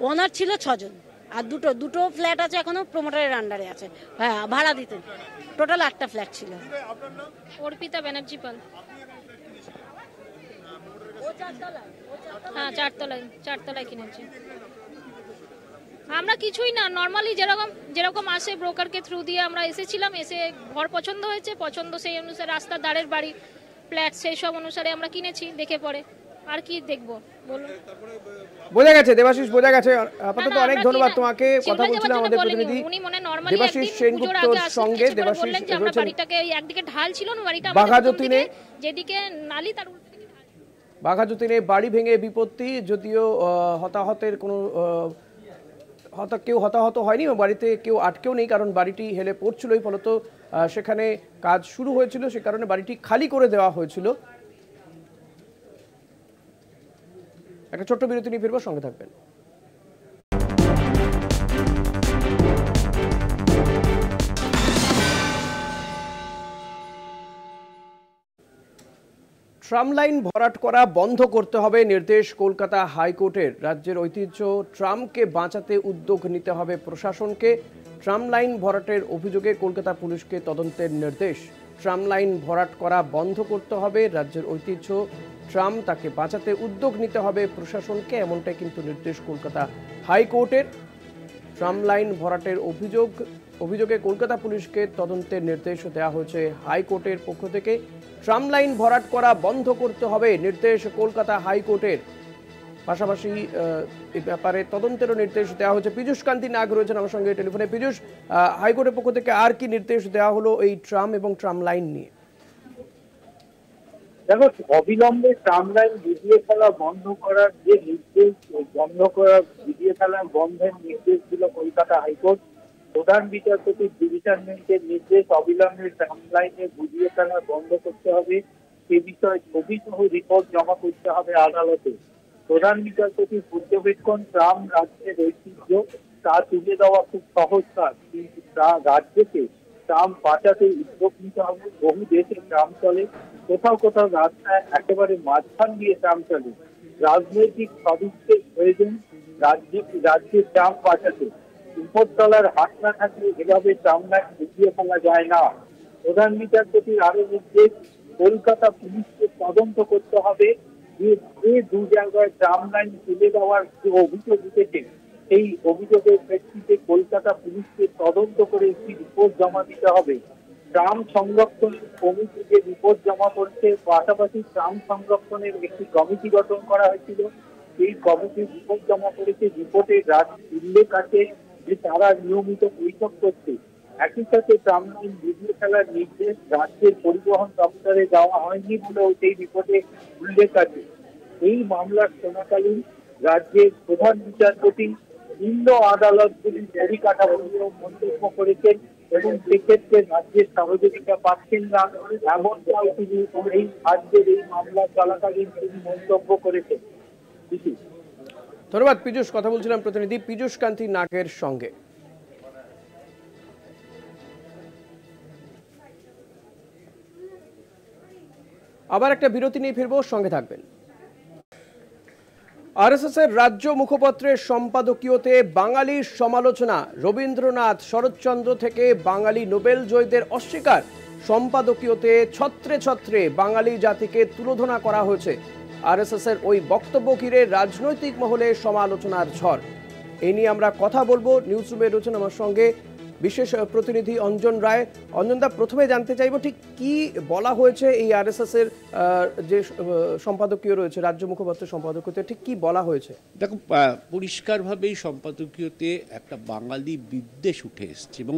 ওনার ছিল 6 জন, আর দুটো ফ্ল্যাট আছে এখনো প্রমোটারের আন্ডারে আছে, হ্যাঁ ভাড়া দিতে। টোটাল 8টা ফ্ল্যাট ছিল। অর্পিতা ব্যানার্জি পাল। হ্যাঁ, 4তলায় কিনেছি। আমরা কিছুই না, নর্মালি যেরকম আসে ব্রোকারকে থ্রু দিয়ে আমরা এসেছিলাম, এসে ঘর পছন্দ হয়েছে, পছন্দ সেই অনুসারে রাস্তার ধারের বাড়ি ফ্ল্যাট সেই সব অনুসারে আমরা কিনেছি দেখে পড়ে। আর কি দেখবো বলুন? বোঝা গেছে দেবাশিস, বোঝা গেছে। আপাতত অনেক ধন্যবাদ তোমাকে। কথা বলছিলাম আমাদের প্রতিনিধি দেবাশিস সেনগুপ্তর সঙ্গে। দেবাশিস আমরা বাড়িটাকে একদিকে ঢাল ছিল না, বাড়িটা বাঘাযতীনে, যেদিকে নালি তার বাঘাযতীনে বাড়ি ভেঙে বিপত্তি। যদিও হতাহতের কোনো কেউ হতাহত হয়নি, বাড়িতে কেউ আটকেও নেই, কারণ বাড়িটি হেলে পড়ছিলই, ফলত সেখানে কাজ শুরু হয়েছিল, সে কারণে বাড়িটি খালি করে দেওয়া হয়েছিল। একটা ছোট্ট বিরতি নিয়ে ফিরবো, সঙ্গে থাকবেন। ট্রাম লাইন ভরাট করা বন্ধ করতে হবে নির্দেশ কলকাতা হাইকোর্টের। রাজ্যের ঐতিহ্য ট্রামকে বাঁচাতে উদ্যোগ নিতে হবে প্রশাসনকে। ট্রাম লাইন ভরাটের অভিযোগে কলকাতা পুলিশকে তদন্তের নির্দেশ। ট্রাম লাইন ভরাট করা বন্ধ করতে হবে, রাজ্যের ঐতিহ্য ট্রাম, তাকে বাঁচাতে উদ্যোগ নিতে হবে প্রশাসনকে, এমনটাই কিন্তু নির্দেশ কলকাতা হাইকোর্টের। ট্রাম লাইন ভরাটের অভিযোগে কলকাতা পুলিশকে তদন্তের নির্দেশ দেওয়া হয়েছে হাইকোর্টের পক্ষ থেকে। ট্রাম লাইন ভরাট করা বন্ধ করতে হবে নির্দেশ কলকাতা হাইকোর্টের। পাশাপাশি এই ব্যাপারে তদন্তেরও নির্দেশ দেওয়া হয়েছে। পীযূষ কান্তি নাগ রয়েছেন আমার সঙ্গে টেলিফোনে। পীযূষ, হাইকোর্টের পক্ষ থেকে আর কি নির্দেশ দেওয়া হলো এই ট্রাম এবং ট্রাম লাইন নিয়ে? দেখো, অবিলম্বে ট্রাম লাইন ভিজিয়ে ফেলা বন্ধ করার যে নির্দেশ, ভিজিয়ে ফেলা বন্ধের নির্দেশ দিল কলকাতা হাইকোর্ট। প্রধান বিচারপতি ডিভিশন বেঞ্চের নির্দেশ, অবিলম্বে ট্রাম লাইনে ভিজিয়ে ফেলা বন্ধ করতে হবে, সে বিষয়ে ছবি সহ রিপোর্ট জমা করতে হবে আদালতে। প্রধান বিচারপতির পর্যবেক্ষণ, ট্রাম রাজ্যের ঐতিহ্য, তা তুলে দেওয়া খুব সহজ কাজ, কিন্তু রাজ্যকে ট্রাম বাঁচাতে উদ্যোগ নিতে হবে। বহু দেশে ট্রাম চলে, কোথাও কোথাও রাস্তায় একেবারে মাঝখান দিয়ে ট্রাম চলে। রাজনৈতিক সদিচ্ছের প্রয়োজন রাজ্যের ট্রাম বাঁচাতে। উপরতলার হাত না থাকলে এভাবে ট্রাম লাইন বুঝিয়ে ফেলা যায় না। প্রধান বিচারপতির আরো নির্দেশ, কলকাতা পুলিশকে তদন্ত করতে হবে যে 2 জায়গায় ট্রাম লাইন তুলে দেওয়ার যে অভিযোগ উঠেছে, সেই অভিযোগের প্রেক্ষিতে কলকাতা পুলিশকে তদন্ত করে একটি রিপোর্ট জমা দিতে হবে। ট্রাম সংরক্ষণ কমিটি যে রিপোর্ট জমা করছে, পাশাপাশি ট্রাম সংরক্ষণের একটি কমিটি গঠন করা হয়েছিল। এই কমিটি রিপোর্ট জমা করেছে, রিপোর্টে উল্লেখ আছে যে তারা নিয়মিত বৈঠক করছে। একই সাথে ট্রাম লাইন বুঝিয়ে ফেলার নির্দেশ রাজ্যের পরিবহন দপ্তরে দেওয়া হয়নি বলেও সেই রিপোর্টে উল্লেখ আছে। এই মামলার চলাকালীন রাজ্যের প্রধান বিচারপতি নিম্ন আদালতগুলির পরিকাঠামো নিয়েও মন্তব্য করেছেন এবং সেক্ষেত্রে রাজ্যের সহযোগিতা পাচ্ছেন না, এমনটাও তিনি এই রাজ্যের এই মামলা চলাকালীন তিনি মন্তব্য করেছেন। ধন্যবাদ পীযূষ। কথা বলছিলাম প্রতিনিধি পীযূষ কান্তি নাগের সঙ্গে। আবার একটা বিরতি নিয়ে ফিরবো, সঙ্গে থাকবেন। আরএসএস এর রাজ্য মুখপত্রের সম্পাদকীয়তে বাঙালির সমালোচনা, রবীন্দ্রনাথ শরৎচন্দ্র থেকে বাঙালি নোবেল জয়ীদের অস্বীকার, সম্পাদকীয়তে ছত্রে ছত্রে বাঙালি জাতিকে তুলোধনা করা হয়েছে। আরএসএস এর ওই বক্তব্য ঘিরে রাজনৈতিক মহলে সমালোচনার ঝড়। এই নিয়ে আমরা কথা বলবো। নিউজ রুমে রয়েছেন আমার সঙ্গে বিশেষ প্রতিনিধি অঞ্জন রায়। অঞ্জনদা, প্রথমে জানতে চাইব ঠিক কি বলা হয়েছে এই আরএসএস এর যে সম্পাদকীয় রয়েছে, রাজ্য মুখপাত্রের সম্পাদকীয়তে ঠিক কি বলা হয়েছে? দেখো, পরিষ্কারভাবেই সম্পাদকীয়তে একটা বাঙালি বিদ্বেষ উঠে এসছে এবং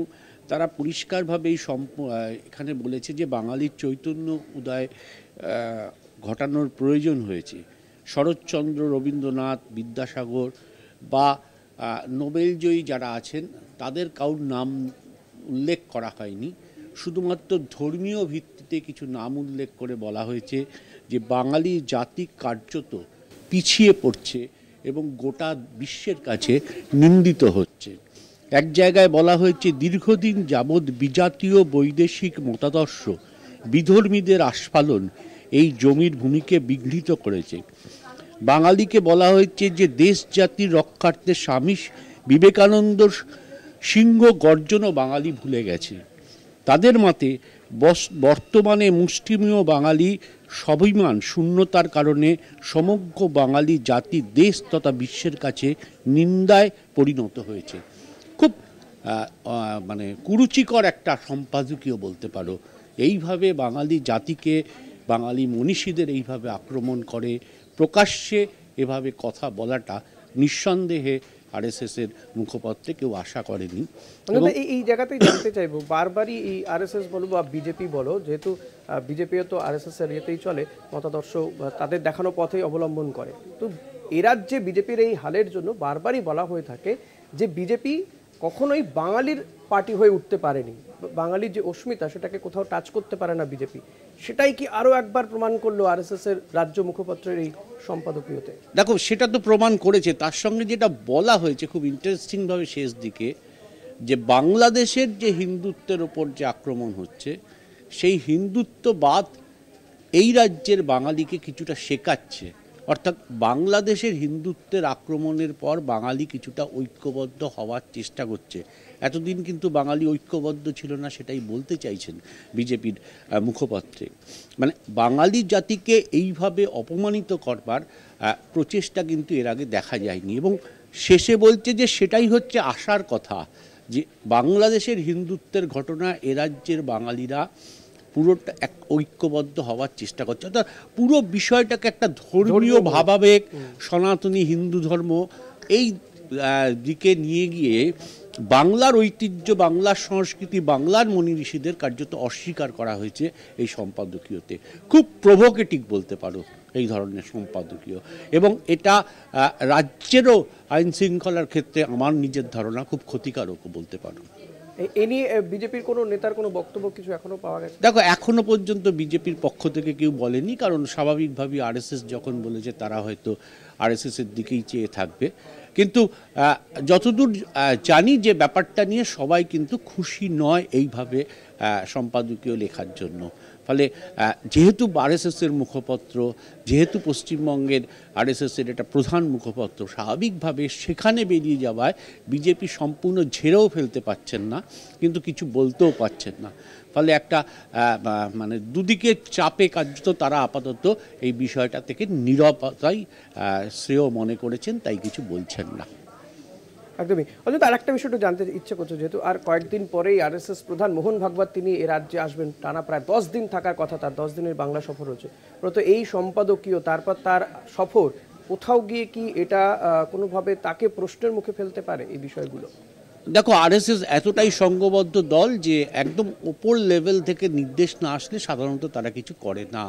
তারা পরিষ্কারভাবেই এখানে বলেছে যে বাঙালির চৈতন্য উদয় ঘটানোর প্রয়োজন হয়েছে। শরৎচন্দ্র, রবীন্দ্রনাথ, বিদ্যাসাগর বা নোবেলজয়ী যারা আছেন তাদের কারোর নাম উল্লেখ করা হয়নি। শুধুমাত্র ধর্মীয় ভিত্তিতে কিছু নাম উল্লেখ করে বলা হয়েছে যে বাঙালি জাতি কার্যত পিছিয়ে পড়ছে এবং গোটা বিশ্বের কাছে নিন্দিত হচ্ছে। এক জায়গায় বলা হয়েছে দীর্ঘদিন যাবৎ বিজাতীয় বৈদেশিক মতাদর্শ বিধর্মীদের আস্ফালন এই জমির ভূমিকে বিঘ্নিত করেছে। বাঙালিকে বলা হয়েছে যে দেশ জাতির রক্ষার্থে স্বামী বিবেকানন্দর সিংহ গর্জনও বাঙালি ভুলে গেছে। তাদের মতে বর্তমানে মুষ্টিমেয় বাঙালি স্বাভিমান শূন্যতার কারণে সমগ্র বাঙালি জাতি দেশ তথা বিশ্বের কাছে নিন্দায় পরিণত হয়েছে। খুব মানে কুরুচিকর একটা সম্পাদকীয় বলতে পারো। এইভাবে বাঙালি জাতিকে, বাঙালি মনীষীদের এইভাবে আক্রমণ করে প্রকাশ্যে এভাবে কথা বলাটা নিঃসন্দেহে আরএসএস এর মুখপত্রে কেউ আশা করেনি। এই জায়গাতেই জানতে চাইবো, বারবারই এই আরএসএস বলো বা বিজেপি বলো, যেহেতু বিজেপিও তো আরএসএস এর ইয়েতেই চলে, মতাদর্শ তাদের দেখানো পথেই অবলম্বন করে, তো এ রাজ্যে বিজেপির এই হালের জন্য বারবারই বলা হয়ে থাকে যে বিজেপি কখনোই বাঙালির পার্টি হয়ে উঠতে পারেনি, বাঙালির যে অস্মিতা সেটাকে কোথাও টাচ করতে পারে না বিজেপি। সেটাই কি আরও একবার প্রমাণ করলো আরএসএস এর রাজ্য মুখপত্রের এই সম্পাদকীয়তে? দেখো, সেটা তো প্রমাণ করেছে। তার সঙ্গে যেটা বলা হয়েছে খুব ইন্টারেস্টিংভাবে শেষ দিকে, যে বাংলাদেশের যে হিন্দুত্বের ওপর যে আক্রমণ হচ্ছে, সেই হিন্দুত্ববাদ এই রাজ্যের বাঙালিকে কিছুটা শেখাচ্ছে। অর্থাৎ বাংলাদেশের হিন্দুত্বের আক্রমণের পর বাঙালি কিছুটা ঐক্যবদ্ধ হওয়ার চেষ্টা করছে। এতদিন কিন্তু বাঙালি ঐক্যবদ্ধ ছিল না, সেটাই বলতে চাইছেন বিজেপির মুখপত্রে। মানে বাঙালি জাতিকে এইভাবে অপমানিত করবার প্রচেষ্টা কিন্তু এর আগে দেখা যায়নি এবং শেষে বলছে যে সেটাই হচ্ছে আশার কথা, যে বাংলাদেশের হিন্দুত্বের ঘটনা এ রাজ্যের বাঙালিরা পুরোটা এক ঐক্যবদ্ধ হওয়ার চেষ্টা করছে। অর্থাৎ পুরো বিষয়টাকে একটা ধর্মীয় ভাবাবেগ, সনাতনী হিন্দু ধর্ম এই দিকে নিয়ে গিয়ে বাংলার ঐতিহ্য, বাংলার সংস্কৃতি, বাংলার মুনি ঋষিদের কার্যত অস্বীকার করা হয়েছে এই সম্পাদকীয়তে। খুব প্রভোকেটিভ বলতে পারো এই ধরনের সম্পাদকীয়, এবং এটা রাজ্যেরও আইন শৃঙ্খলার ক্ষেত্রে আমার নিজের ধারণা খুব ক্ষতিকারকও বলতে পারো। এ নিয়ে বিজেপির কোনো নেতার কোনো বক্তব্য কিছু এখনো পাওয়া গেছে? দেখো, এখনো পর্যন্ত বিজেপির পক্ষ থেকে কেউ বলেনি, কারণ স্বাভাবিকভাবেই আরএসএস যখন বলেছে তারা হয়তো আরএসএস এর দিকেই চেয়ে থাকবে। কিন্তু যতদূর জানি যে ব্যাপারটা নিয়ে সবাই কিন্তু খুশি নয় এইভাবে সম্পাদকীয় লেখার জন্য। ফলে যেহেতু আরএসএসের মুখপত্র, যেহেতু পশ্চিমবঙ্গের আরএসএসের এটা প্রধান মুখপত্র, স্বাভাবিকভাবে সেখানে বেরিয়ে যাওয়ায় বিজেপি সম্পূর্ণ ঝেড়েও ফেলতে পারছেন না, কিন্তু কিছু বলতেও পারছেন না। ফলে একটা মানে দুদিকের চাপে কার্যত তারা আপাতত এই বিষয়টা থেকে নীরবতাই শ্রেয় মনে করেছেন, তাই কিছু বলছেন না। একদমই। অন্তত আরেকটা বিষয় একটু জানতে ইচ্ছে করছে, যেহেতু আর কয়েকদিন পরেই আরএসএস প্রধান মোহন ভাগবত তিনি এ রাজ্যে আসবেন, টানা প্রায় 10 দিন থাকার কথা, তার 10 দিনের বাংলা সফর হচ্ছে। প্রত এই সম্পাদকীয় তারপর তার সফর কোথাও গিয়ে কি এটা কোনোভাবে তাকে প্রশ্নের মুখে ফেলতে পারে এই বিষয়গুলো? দেখো, আরএসএস এতটাই সংঘবদ্ধ দল যে একদম ওপর লেভেল থেকে নির্দেশ না আসলে সাধারণত তারা কিছু করে না।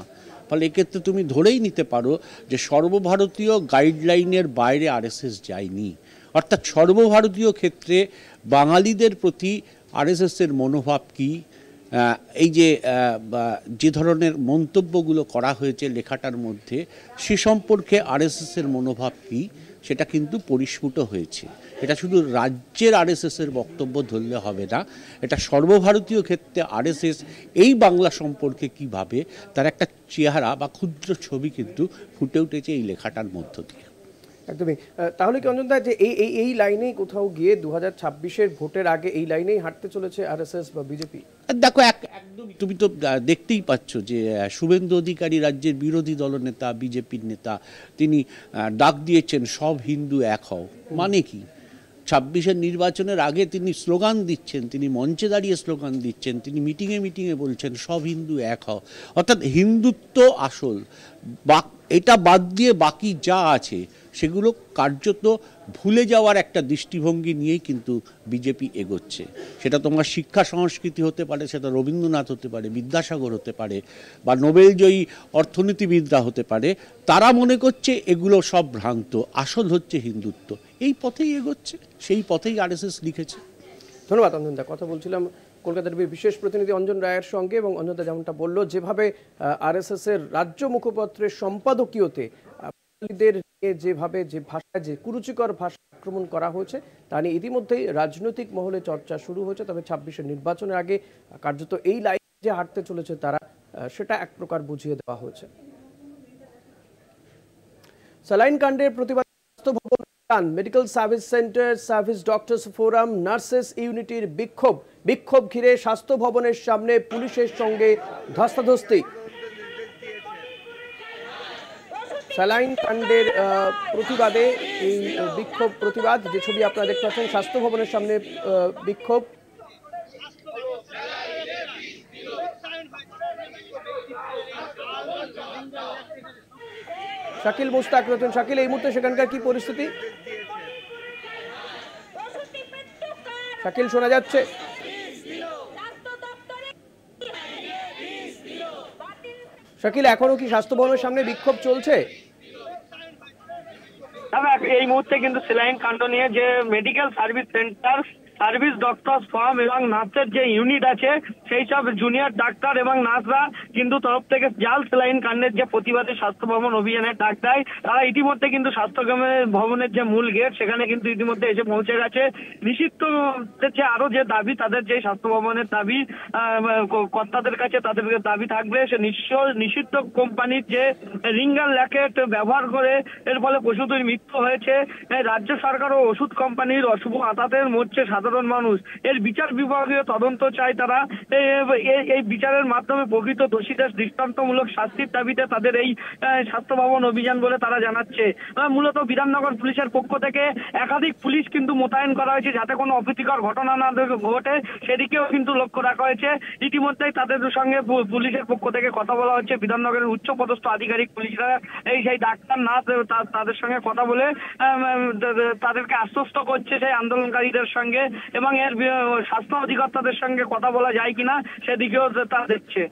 ফলে এক্ষেত্রে তুমি ধরেই নিতে পারো যে সর্বভারতীয় গাইডলাইনের বাইরে আরএসএস যায়নি। অর্থাৎ সর্বভারতীয় ক্ষেত্রে বাঙালিদের প্রতি আরএসএসের মনোভাব কী, এই যে ধরনের মন্তব্যগুলো করা হয়েছে লেখাটার মধ্যে, সে সম্পর্কে আরএসএসের মনোভাব কী সেটা কিন্তু পরিস্ফুট হয়েছে। এটা শুধু রাজ্যের আরএসএসের বক্তব্য ধরলে হবে না, এটা সর্বভারতীয় ক্ষেত্রে আরএসএস এই বাংলা সম্পর্কে কী ভাবে তার একটা চেহারা বা ক্ষুদ্র ছবি কিন্তু ফুটে উঠেছে এই লেখাটার মধ্য দিয়ে। একদমই। তাহলে কি অঞ্জন দা যে এই লাইনেই কোথাও গিয়ে 2026-এর ভোটের আগে এই লাইনেই হাঁটতে চলেছে আরএসএস বা বিজেপি? দেখো, একদমই তুমি তো দেখতেই পাচ্ছ যে শুভেন্দু অধিকারী রাজ্যের বিরোধী দলনেতা, বিজেপির নেতা, তিনি ডাক দিয়েছেন সব হিন্দু এক হও। মানে কি? 26-এর নির্বাচনের আগে তিনি স্লোগান দিচ্ছেন, তিনি মঞ্চে দাঁড়িয়ে স্লোগান দিচ্ছেন, তিনি মিটিংয়ে বলছেন সব হিন্দু এক হও। অর্থাৎ হিন্দুত্ব আসল, এটা বাদ দিয়ে বাকি যা আছে সেগুলো কার্যত ভুলে যাওয়ার একটা দৃষ্টিভঙ্গি নিয়েই কিন্তু বিজেপি এগোচ্ছে। সেটা তোমার শিক্ষা সংস্কৃতি হতে পারে, সেটা রবীন্দ্রনাথ হতে পারে, বিদ্যাসাগর হতে পারে, বা নোবেলজয়ী অর্থনীতিবিদরা হতে পারে। তারা মনে করছে এগুলো সব ভ্রান্ত, আসল হচ্ছে হিন্দুত্ব। এই পথেই এগোচ্ছে, সেই পথেই আরএসএস লিখেছে। ধন্যবাদ অঞ্জন দা। কথা বলছিলাম কলকাতার বিশেষ প্রতিনিধি অঞ্জন রায়ের সঙ্গে, এবং অঞ্জন দা যেমনটা বললো, যেভাবে আরএসএস এর রাজ্য মুখপত্রের সম্পাদকীয়তে যেভাবে যে ভাষায় যে কুরুচিকর ভাষা আক্রমণ করা হয়েছে তা নিয়ে ইতিমধ্যেই রাজনৈতিক মহলে চর্চা শুরু হয়েছে। তবে 26-এর নির্বাচনের আগে কার্যত এই লাইন যে হাঁটতে চলেছে তারা, সেটা এক প্রকার বুঝিয়ে দেওয়া হয়েছে। স্যালাইন কাণ্ডের প্রতিবাদ medical service centre, service doctors forum, nurses ইউনিটির বিক্ষোভ ঘিরে স্বাস্থ্য ভবনের সামনে পুলিশের সঙ্গে ধস্তাধস্তি। স্যালাইন কাণ্ডের প্রতিবাদে এই প্রতিবাদ, যে ছবি আপনারা দেখতে পাচ্ছেন, স্বাস্থ্য ভবনের সামনে বিক্ষোভ। শাকিল মুস্তাক রতন। শাকিল, এই মুহূর্তে সেখানকার কি পরিস্থিতি? শাকিল, শোনা যাচ্ছে? শাকিল, এখনো কি স্বাস্থ্য ভবনের সামনে বিক্ষোভ চলছে? এই মুহূর্তে কিন্তু স্যালাইন কাণ্ড নিয়ে যে medical service centre, service doctor farm এবং নার্সের যে ইউনিট আছে, সেই সব জুনিয়র ডাক্তার এবং নার্সরা কিন্তু তরফ থেকে জাল স্যালাইন কাণ্ডের যে প্রতিবাদে স্বাস্থ্য ভবন অভিযানের ডাক দেয়। তারা ইতিমধ্যে কিন্তু স্বাস্থ্য ভবনের যে মূল গেট সেখানে কিন্তু ইতিমধ্যে এসে পৌঁছে গেছে। নিষিদ্ধ যে আরো যে দাবি, তাদের যে স্বাস্থ্য ভবনের দাবি কর্তাদের কাছে, তাদের দাবি থাকবে সে নিষিদ্ধ কোম্পানির যে রিঙ্গার ল্যাকেট ব্যবহার করে এর ফলে পশুদের মৃত্যু হয়েছে, রাজ্য সরকার ও ওষুধ কোম্পানির অশুভ আতাতের মরছে সাধারণ মানুষ, এর বিচার বিভাগীয় তদন্ত চায় তারা। এই বিচারের মাধ্যমে প্রকৃত দোষীদের দৃষ্টান্তমূলক শাস্তির দাবিতে তাদের এই স্বাস্থ্য ভবন অভিযান বলে তারা জানাচ্ছে। মূলত বিধাননগর পুলিশের পক্ষ থেকে একাধিক পুলিশ কিন্তু মোতায়েন করা হয়েছে যাতে কোনো অপ্রীতিকর ঘটনা না ঘটে, সেদিকেও কিন্তু লক্ষ্য রাখা হয়েছে। ইতিমধ্যেই তাদের সঙ্গে পুলিশের পক্ষ থেকে কথা বলা হচ্ছে। বিধাননগরের উচ্চপদস্থ আধিকারিক পুলিশরা সেই ডাক্তার নার্স তাদের সঙ্গে কথা বলে তাদেরকে আশ্বস্ত করছে সেই আন্দোলনকারীদের সঙ্গে, এবং এর স্বাস্থ্য অধিকর্তাদের সঙ্গে কথা বলা যায় কিনা সেদিকেও তারা দেখছে।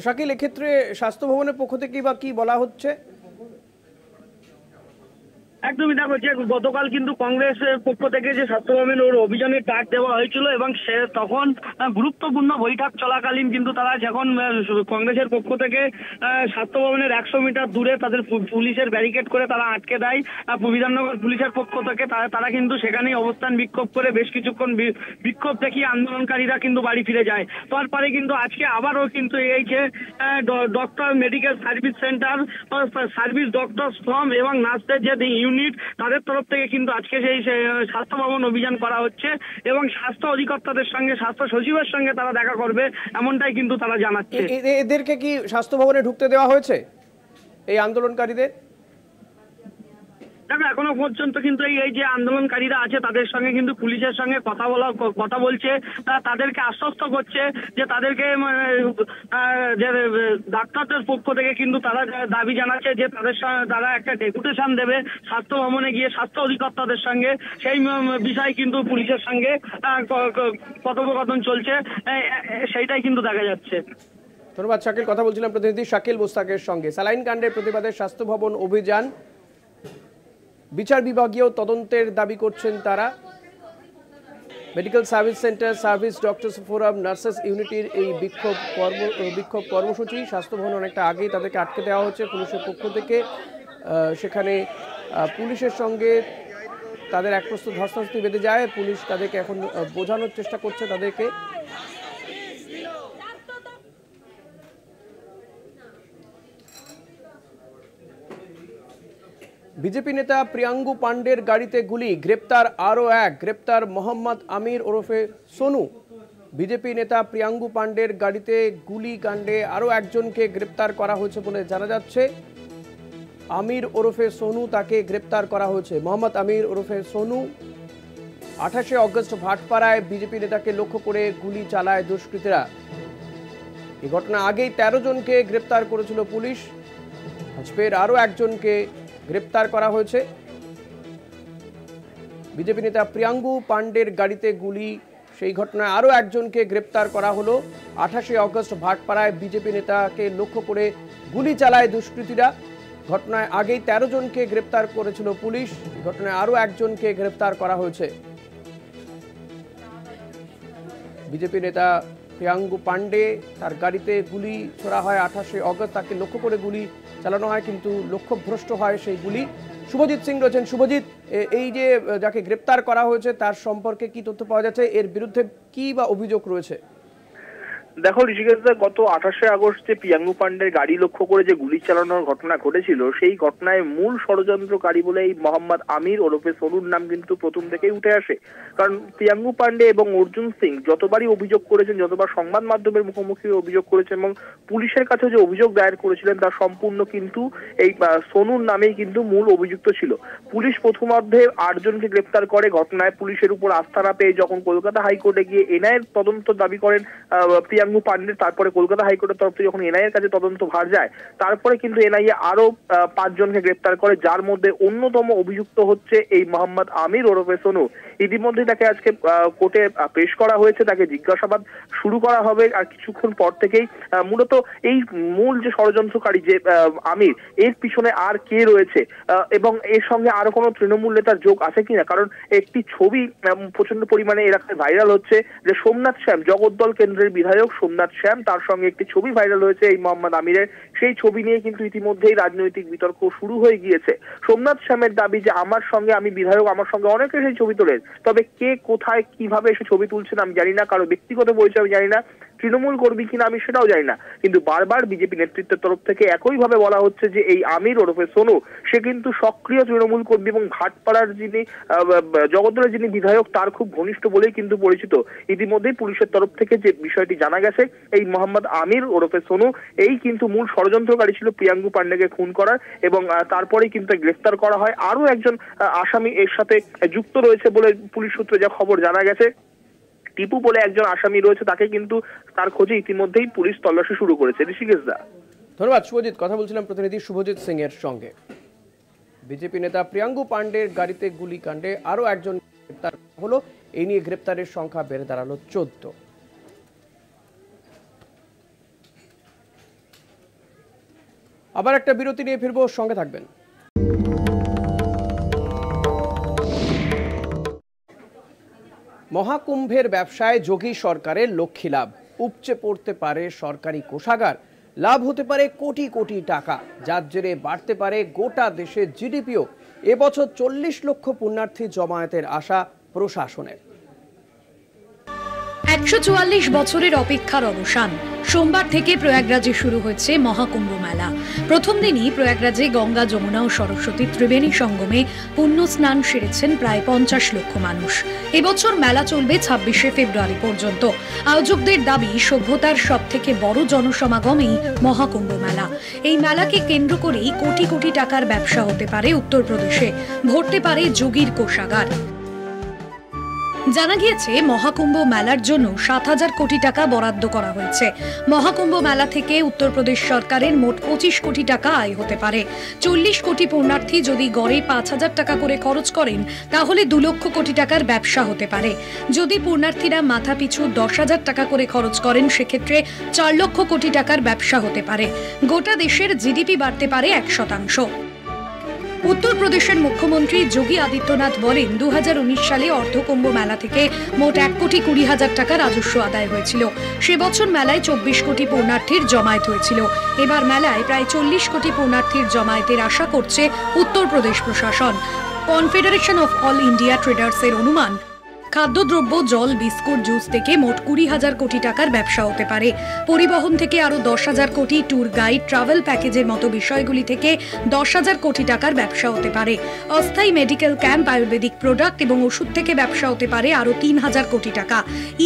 শাকিল, এক্ষেত্রে স্বাস্থ্য ভবনের পক্ষ থেকে বা কি বলা হচ্ছে? একদমই। দেখো, যে গতকাল কিন্তু কংগ্রেসের পক্ষ থেকে যে স্বাস্থ্য ভবনের অভিযানের ডাক দেওয়া হয়েছিল, এবং সে তখন গুরুত্বপূর্ণ বৈঠক চলাকালীন কিন্তু তারা যখন কংগ্রেসের পক্ষ থেকে স্বাস্থ্য ভবনের 100 মিটার দূরে তাদের পুলিশের ব্যারিকেড করে তারা আটকে দেয়, বিধাননগর পুলিশের পক্ষ থেকে তারা কিন্তু সেখানেই অবস্থান বিক্ষোভ করে বেশ কিছুক্ষণ বিক্ষোভ দেখিয়ে আন্দোলনকারীরা কিন্তু বাড়ি ফিরে যায়। তারপরে কিন্তু আজকে আবারও কিন্তু এই যে doctor medical service centre, service doctor farm এবং নার্সদের যে ইউনিট, তাদের তরফ থেকে কিন্তু আজকে সেই স্বাস্থ্য ভবন অভিযান করা হচ্ছে, এবং স্বাস্থ্য অধিকর্তাদের সঙ্গে, স্বাস্থ্য সচিবের সঙ্গে তারা দেখা করবে, এমনটাই কিন্তু তারা জানাচ্ছে। এদেরকে কি স্বাস্থ্য ভবনে ঢুকতে দেওয়া হয়েছে, এই আন্দোলনকারীদের? দেখো এখনো পর্যন্ত কিন্তু এই যে আন্দোলনকারীরা আছে তাদের সঙ্গে কিন্তু পুলিশের সঙ্গে কথা বলছে, তাদেরকে আশ্বস্ত করছে যে তাদেরকে যে ডাক্তারদের পক্ষ থেকে কিন্তু তারা দাবি জানাচ্ছে যে তারা একটা ডেপুটেশন দেবে স্বাস্থ্য ভবনে গিয়ে স্বাস্থ্য অধিকর্তাদের সঙ্গে। সেই বিষয়ে কিন্তু পুলিশের সঙ্গে কথোপকথন চলছে, সেইটাই কিন্তু দেখা যাচ্ছে। ধন্যবাদ শাকিল। কথা বলছিলাম প্রতিনিধি শাকিল মোস্তাকের সঙ্গে। স্যালাইন কাণ্ডের প্রতিবাদে স্বাস্থ্য ভবন অভিযান, বিচার বিভাগীয় তদন্তের দাবি করছেন তারা। Medical service centre, service doctors forum, nurses ইউনিটির এই বিক্ষোভ কর্মসূচি স্বাস্থ্য ভবন অনেকটা আগেই তাদেরকে আটকে দেওয়া হচ্ছে পুলিশের পক্ষ থেকে। সেখানে পুলিশের সঙ্গে তাদের এক প্রস্তুত ধস্তাধস্তি বেঁধে যায়। পুলিশ তাদেরকে এখন বোঝানোর চেষ্টা করছে তাদেরকে। বিজেপি নেতা প্রিয়াঙ্গু পান্ডের গাড়িতে গুলি, গ্রেপ্তার আরও এক, গ্রেপ্তার মোহাম্মদ আমির ওরফে সোনু। বিজেপি নেতা প্রিয়াঙ্গু পান্ডের গাড়িতে গুলি কাণ্ডে আরও একজনকে গ্রেপ্তার করা হয়েছে বলে জানা যাচ্ছে। আমির ওরফে সোনু, তাকে গ্রেপ্তার করা হয়েছে। মোহাম্মদ আমির ওরফে সোনু 28শে অগস্ট ভাটপাড়ায় বিজেপি নেতাকে লক্ষ্য করে গুলি চালায় দুষ্কৃতীরা। এই ঘটনা আগেই 13 জনকে গ্রেপ্তার করেছিল পুলিশ। আজ ফের আরও একজনকে গ্রেপ্তার করা হয়েছে। বিজেপি নেতা প্রিয়াঙ্গু পান্ডের গাড়িতে গুলি, সেই ঘটনায় আরও একজনকে গ্রেপ্তার করা হলো। 28শে অগস্ট ভাটপাড়ায় বিজেপি নেতাকে লক্ষ্য করে গুলি চালায় দুষ্কৃতীরা। ঘটনায় আগেই 13 জনকে গ্রেপ্তার করেছিল পুলিশ। ঘটনায় আরও একজনকে গ্রেপ্তার করা হয়েছে। বিজেপি নেতা প্রিয়াঙ্গু পান্ডে, তার গাড়িতে গুলি ছোড়া হয় 28শে অগস্ট। তাকে লক্ষ্য করে গুলি চালানো হয়, কিন্তু লক্ষ্যভ্রষ্ট হয় সেই গুলি। শুভজিৎ সিং রয়েছেন। শুভজিৎ, এই যে যাকে গ্রেপ্তার করা হয়েছে তার সম্পর্কে কি তথ্য পাওয়া যাচ্ছে? এর বিরুদ্ধে কি বা অভিযোগ রয়েছে? দেখো ঋষিকেশদা, গত 28শে আগস্ট যে প্রিয়াঙ্গু পান্ডের গাড়ি লক্ষ্য করে যে গুলি চালানোর ঘটনা ঘটেছিল, সেই ঘটনায় মূল ষড়যন্ত্রকারী বলে এই মোহাম্মদ আমির ওরফে সোনুর নাম কিন্তু প্রথম থেকেই উঠে আসে। কারণ প্রিয়াঙ্গু পান্ডে এবং অর্জুন সিং যতবারই অভিযোগ করেছেন, যতবার সংবাদ মাধ্যমের মুখোমুখি অভিযোগ করেছেন এবং পুলিশের কাছে যে অভিযোগ দায়ের করেছিলেন, তার সম্পূর্ণ কিন্তু এই সোনুর নামেই কিন্তু মূল অভিযুক্ত ছিল। পুলিশ প্রথমার্ধে 8 জনকে গ্রেপ্তার করে। ঘটনায় পুলিশের উপর আস্থা না পেয়ে যখন কলকাতা হাইকোর্টে গিয়ে এনআইএর তদন্ত দাবি করেন প্রিয়াঙ্গু পান্ডে, তারপরে কলকাতা হাইকোর্টের তরফ থেকে যখন এনআইএর কাছে তদন্ত ভার যায়, তারপরে কিন্তু এনআইএ আরো 5 জনকে গ্রেপ্তার করে, যার মধ্যে অন্যতম অভিযুক্ত হচ্ছে এই মোহাম্মদ আমির ওরফে সোনু। ইতিমধ্যে তাকে আজকে কোর্টে পেশ করা হয়েছে, তাকে জিজ্ঞাসাবাদ শুরু করা হবে আর কিছুক্ষণ পর থেকেই। মূলত এই মূল যে ষড়যন্ত্রকারী যে আমির, এর পিছনে আর কে রয়েছে এবং এর সঙ্গে আরো কোনো তৃণমূল নেতার যোগ আছে কিনা, কারণ একটি ছবি প্রচন্ড পরিমাণে এলাকায় ভাইরাল হচ্ছে যে সোমনাথ শ্যাম, জগদ্দল কেন্দ্রের বিধায়ক সোমনাথ শ্যাম, তার সঙ্গে একটি ছবি ভাইরাল হয়েছে এই মোহাম্মদ আমিরের। সেই ছবি নিয়ে কিন্তু ইতিমধ্যেই রাজনৈতিক বিতর্ক শুরু হয়ে গিয়েছে। সোমনাথ শ্যামের দাবি যে আমার সঙ্গে, আমি বিধায়ক, আমার সঙ্গে অনেকে সেই ছবি তোলেন, তবে কে কোথায় কিভাবে এসে ছবি তুলছেন আমি জানি না, কারো ব্যক্তিগত পরিচয় আমি জানি না, তৃণমূল কর্মী কিনা আমি সেটাও জানি না, কিন্তু বারবার বিজেপি নেতৃত্বের তরফ থেকে একইভাবে বলা হচ্ছে যে এই আমির ওরফে সোনু, সে কিন্তু সক্রিয় তৃণমূল কর্মী এবং ভাটপাড়ার যিনি জগদ্দলের যিনি বিধায়ক, তার খুব ঘনিষ্ঠ বলেই কিন্তু পরিচিত। ইতিমধ্যেই পুলিশের তরফ থেকে যে বিষয়টি জানা গেছে, এই মোহাম্মদ আমির ওরফে সোনু এই কিন্তু মূল ষড়যন্ত্রকারী ছিল প্রিয়াঙ্গু পান্ডেকে খুন করার, এবং তারপরেই কিন্তু গ্রেফতার করা হয়। আরো একজন আসামি এর সাথে যুক্ত রয়েছে বলে পুলিশ সূত্রে যা খবর জানা গেছে। টিপু বলে একজন আসামি রয়েছে, তাকে কিন্তু তার খোঁজে ইতিমধ্যেই পুলিশ তল্লাশি শুরু করেছে। ঋষিকেশ দা, ধন্যবাদ শুভজিৎ। কথা বলছিলাম প্রতিনিধি শুভজিৎ সিং এর সঙ্গে। বিজেপি নেতা প্রিয়াঙ্গু পান্ডের গাড়িতে গুলি কাণ্ডে আরো একজন গ্রেপ্তার হলো। এই নিয়ে গ্রেপ্তারের সংখ্যা বেড়ে দাঁড়ালো 14। আবার একটা বিরতি নিয়ে ফিরবো, সঙ্গে থাকবেন। মহাকুম্ভের ব্যবসায় যোগী সরকারের লক্ষ্মী লাভ, উপচে পড়তে পারে সরকারি কোষাগার, লাভ হতে পারে কোটি কোটি টাকা, যার জেরে বাড়তে পারে গোটা দেশের জিডিপিও। এবছর 40 লক্ষ পুণ্যার্থী জমায়েতের আশা প্রশাসনের। 144 বছরের অপেক্ষার অবসান। সোমবার থেকে প্রয়াগরাজে শুরু হয়েছে মহাকুম্ভ মেলা। প্রথম দিনই প্রয়াগরাজে গঙ্গা, যমুনা ও সরস্বতী ত্রিবেণী সঙ্গমে পুণ্য স্নান সেরেছেন প্রায় 50 লক্ষ মানুষ। এবছর মেলা চলবে 26শে ফেব্রুয়ারি পর্যন্ত। আয়োজকদের দাবি, সভ্যতার সবথেকে বড় জনসমাগম এই মহাকুম্ভ মেলা। এই মেলাকে কেন্দ্র করেই কোটি কোটি টাকার ব্যবসা হতে পারে উত্তরপ্রদেশে, ভরতে পারে যোগীর কোষাগার। জানা গিয়েছে, মহাকুম্ভ মেলার জন্য 7,000 কোটি টাকা বরাদ্দ করা হয়েছে। মহাকুম্ভ মেলা থেকে উত্তরপ্রদেশ সরকারের মোট 25 কোটি টাকা আয় হতে পারে। 40 কোটি পুণ্যার্থী যদি গড়ে 5,000 টাকা করে খরচ করেন, তাহলে 2 লক্ষ কোটি টাকার ব্যবসা হতে পারে। যদি পুণ্যার্থীরা মাথা পিছু 10,000 টাকা করে খরচ করেন, সেক্ষেত্রে 4 লক্ষ কোটি টাকার ব্যবসা হতে পারে। গোটা দেশের জিডিপি বাড়তে পারে 1%। উত্তরপ্রদেশের মুখ্যমন্ত্রী যোগী আদিত্যনাথ বলেন, 2019 সালে অর্ধকুম্ভ মেলা থেকে মোট 1,20,00,000 টাকা রাজস্ব আদায় হয়েছিল। সে বছর মেলায় 24 কোটি পুণ্যার্থীর জমায়েত হয়েছিল। এবার মেলায় প্রায় 40 কোটি পুণ্যার্থীর জমায়েতের আশা করছে উত্তরপ্রদেশ প্রশাসন। কনফেডারেশন অফ অল ইন্ডিয়া ট্রেডার্সের অনুমান, খাদ্যদ্রব্য, জল, বিস্কুট, জুস থেকে মোট 20,000 কোটি টাকার ব্যবসা হতে পারে। পরিবহন থেকে আরো 10,000 কোটি, ট্যুর গাইড, ট্রাভেল প্যাকেজের মতো বিষয়গুলি থেকে 10,000 কোটি টাকার ব্যবসা হতে পারে। অস্থায়ী মেডিকেল ক্যাম্প, আয়ুর্বেদিক প্রোডাক্ট এবং ওষুধ থেকে ব্যবসা হতে পারে আরো 3,000 কোটি টাকা।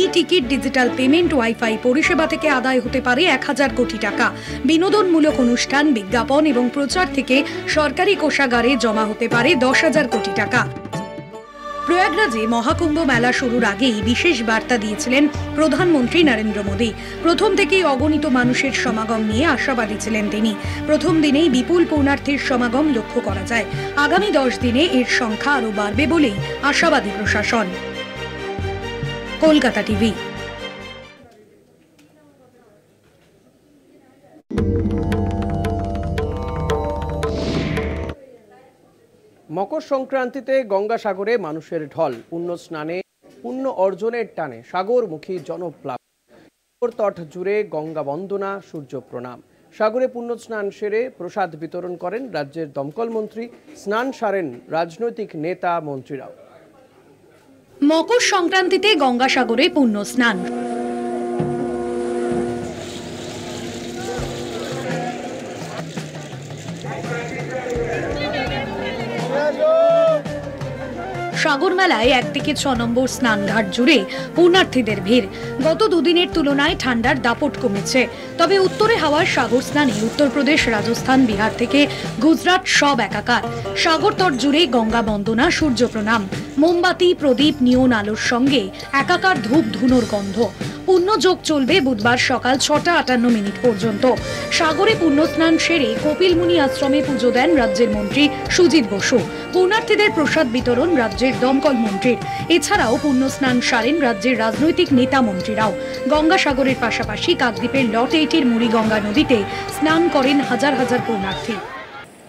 E ticket, digital payment, wifi পরিষেবা থেকে আদায় হতে পারে 1,000 কোটি টাকা। বিনোদনমূলক অনুষ্ঠান, বিজ্ঞাপন এবং প্রচার থেকে সরকারি কোষাগারে জমা হতে পারে 10,000 কোটি টাকা। প্রয়াগরাজে মহাকুম্ভ মেলা শুরুর আগেই বিশেষ বার্তা দিয়েছিলেন প্রধানমন্ত্রী নরেন্দ্র মোদী। প্রথম থেকেই অগণিত মানুষের সমাগম নিয়ে আশাবাদী ছিলেন তিনি। প্রথম দিনেই বিপুল পুণ্যার্থীর সমাগম লক্ষ্য করা যায়। আগামী 10 দিনে এর সংখ্যা আরও বাড়বে বলেই আশাবাদী প্রশাসন। কলকাতা টিভি। মকর সংক্রান্তিতে গঙ্গাসাগরে মানুষের ঢল। পুণ্য স্নানে, পুণ্য অর্জনের টানে সাগরমুখী জনপ্লাবন। তট জুড়ে গঙ্গা বন্দনা, সূর্য প্রণাম। সাগরে পুণ্য স্নান সেরে প্রসাদ বিতরণ করেন রাজ্যের দমকল মন্ত্রী। স্নান সারেন রাজনৈতিক নেতা, মন্ত্রীরাও। মকর সংক্রান্তিতে গঙ্গাসাগরে পুণ্য স্নান। সাগর মেলায় একদিকে 6 নম্বর স্নানঘাট জুড়ে পুণ্যার্থীদের ভিড়। গত দুদিনের তুলনায় ঠান্ডার দাপট কমেছে। তবে উত্তরে হাওয়ার সাগর স্নানে উত্তরপ্রদেশ, রাজস্থান, বিহার থেকে গুজরাট সব একাকার। সাগর তট জুড়ে গঙ্গা বন্দনা, সূর্য প্রণাম, মোমবাতি, প্রদীপ, নিয়ন আলোর সঙ্গে একাকার ধূপ ধুনোর গন্ধ। পুণ্যযোগ চলবে বুধবার সকাল 6:58 পর্যন্ত। সাগরে পুণ্যস্নান সেরে কপিলমুনি আশ্রমে পুজো দেন রাজ্যের মন্ত্রী সুজিত বসু। পুণ্যার্থীদের প্রসাদ বিতরণ রাজ্যের দমকল মন্ত্রীর। এছাড়াও পুণ্যস্নান সারেন রাজ্যের রাজনৈতিক নেতা, মন্ত্রীরাও। গঙ্গাসাগরের পাশাপাশি কাকদ্বীপের লট 8-এর মুড়িগঙ্গা নদীতে স্নান করেন হাজার হাজার পুণ্যার্থী।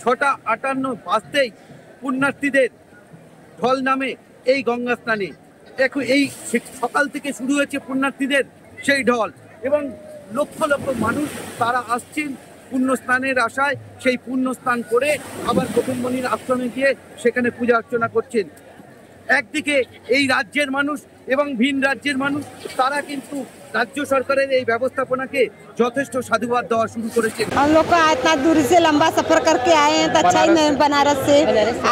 6:58 বাজতেই পুণ্যার্থীদের ঢল নামে এই গঙ্গা স্নানে। দেখো, এই সকাল থেকে শুরু হয়েছে পুণ্যার্থীদের সেই ঢল, এবং লক্ষ লক্ষ মানুষ তারা আসছেন পুণ্য স্নানের আশায়। সেই পুণ্য স্নান করে আবার কপিলমুনির আশ্রমে গিয়ে সেখানে পূজা অর্চনা করছেন। একদিকে এই রাজ্যের মানুষ এবং ভিন রাজ্যের মানুষ, তারা কিন্তু राज्य सरकार व्यवस्थापना के যথেষ্ট সাধুবাদ দেওয়া শুরু করেছেন। हम लोग को इतना दूर से लंबा सफर करके आए हैं तो अच्छा ही नहीं, बनारस से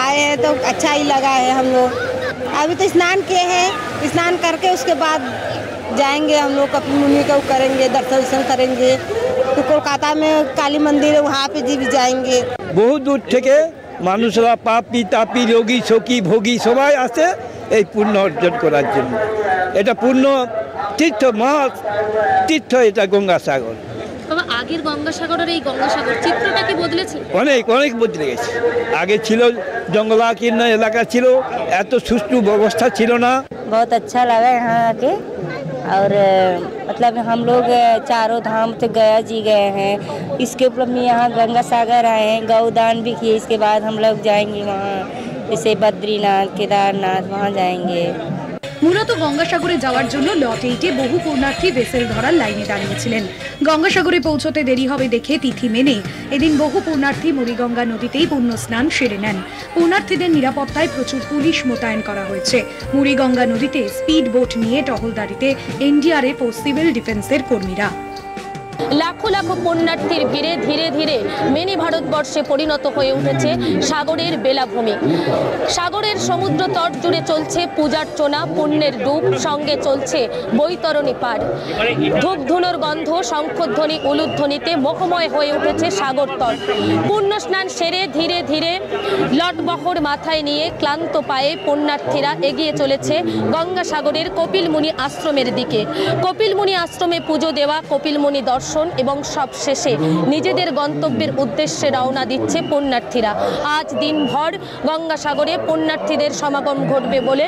आए हैं तो अच्छा ही लगा है। हम लोग अभी तो स्नान किए हैं, स्नान करके उसके बाद जाएंगे हम लोग कपिल मुनि को करेंगे, दर्शन करेंगे। तो कोलकाता में काली मंदिर है, वहाँ पे जी भी जाएंगे। बहुत दूर থেকে মানুষরা পাপি তাপি রোগী শোকী ভোগী সবাই আসে এই পুণ্য অর্জন করার জন্য। এটা পুণ্য তীর্থ, মহা তীর্থ এটা গঙ্গাসাগর। তবে আগের গঙ্গাসাগরের এই গঙ্গাসাগর চিত্রটা কি বদলেছে? অনেক অনেক বদলে গেছে। আগে ছিল জঙ্গলাকীর্ণ এলাকা ছিল, এত সুষ্ঠু ব্যবস্থা ছিল না। बहुत अच्छा लगा यहाँ आके, और मतलब हम लोग चारों धाम से गया जी गए हैं। इसके ऊपर में यहाँ गंगा सागर आए हैं, गौदान भी किए। इसके बाद हम लोग जाएंगे वहाँ, जैसे बद्रीनाथ, केदारनाथ, वहाँ जाएंगे। মূলত গঙ্গাসাগরে যাওয়ার জন্য লট 8-এ বহু পুণ্যার্থী ভেসেল ধরার লাইনে দাঁড়িয়েছিলেন। গঙ্গাসাগরে পৌঁছতে দেরি হবে দেখে তিথি মেনে এদিন বহু পুণ্যার্থী মুড়িগঙ্গা নদীতেই পুণ্য স্নান সেরে নেন। পুণ্যার্থীদের নিরাপত্তায় প্রচুর পুলিশ মোতায়েন করা হয়েছে। মুড়িগঙ্গা নদীতে স্পিড বোট নিয়ে টহলদারিতে এনডিআরএফ ও সিভিল ডিফেন্সের কর্মীরা। লাখো লাখো পুণ্যার্থীর ভিড়ে ধীরে ধীরে মিনি ভারতবর্ষে পরিণত হয়ে উঠেছে সাগরের বেলাভূমি। সাগরের সমুদ্র তট জুড়ে চলছে পূজার্চনা, পুণ্যের ডুব, সঙ্গে চলছে বৈতরণী পার। ধূপধুনোর গন্ধ, শঙ্খধ্বনি, উলুধ্বনিতে মোহময় হয়ে উঠেছে সাগর তট। পুণ্য স্নান সেরে ধীরে ধীরে লটবহর মাথায় নিয়ে ক্লান্ত পায়ে পুণ্যার্থীরা এগিয়ে চলেছে গঙ্গাসাগরের কপিলমুনি আশ্রমের দিকে। কপিলমুনি আশ্রমে পুজো দেওয়া, কপিলমুনি দর্শন এবং সবশেষে নিজেদের গন্তব্যের উদ্দেশ্যে রওনা দিচ্ছে পুণ্যার্থীরা। আজ দিনভর গঙ্গাসাগরে পুণ্যার্থীদের সমাগম ঘটবে বলে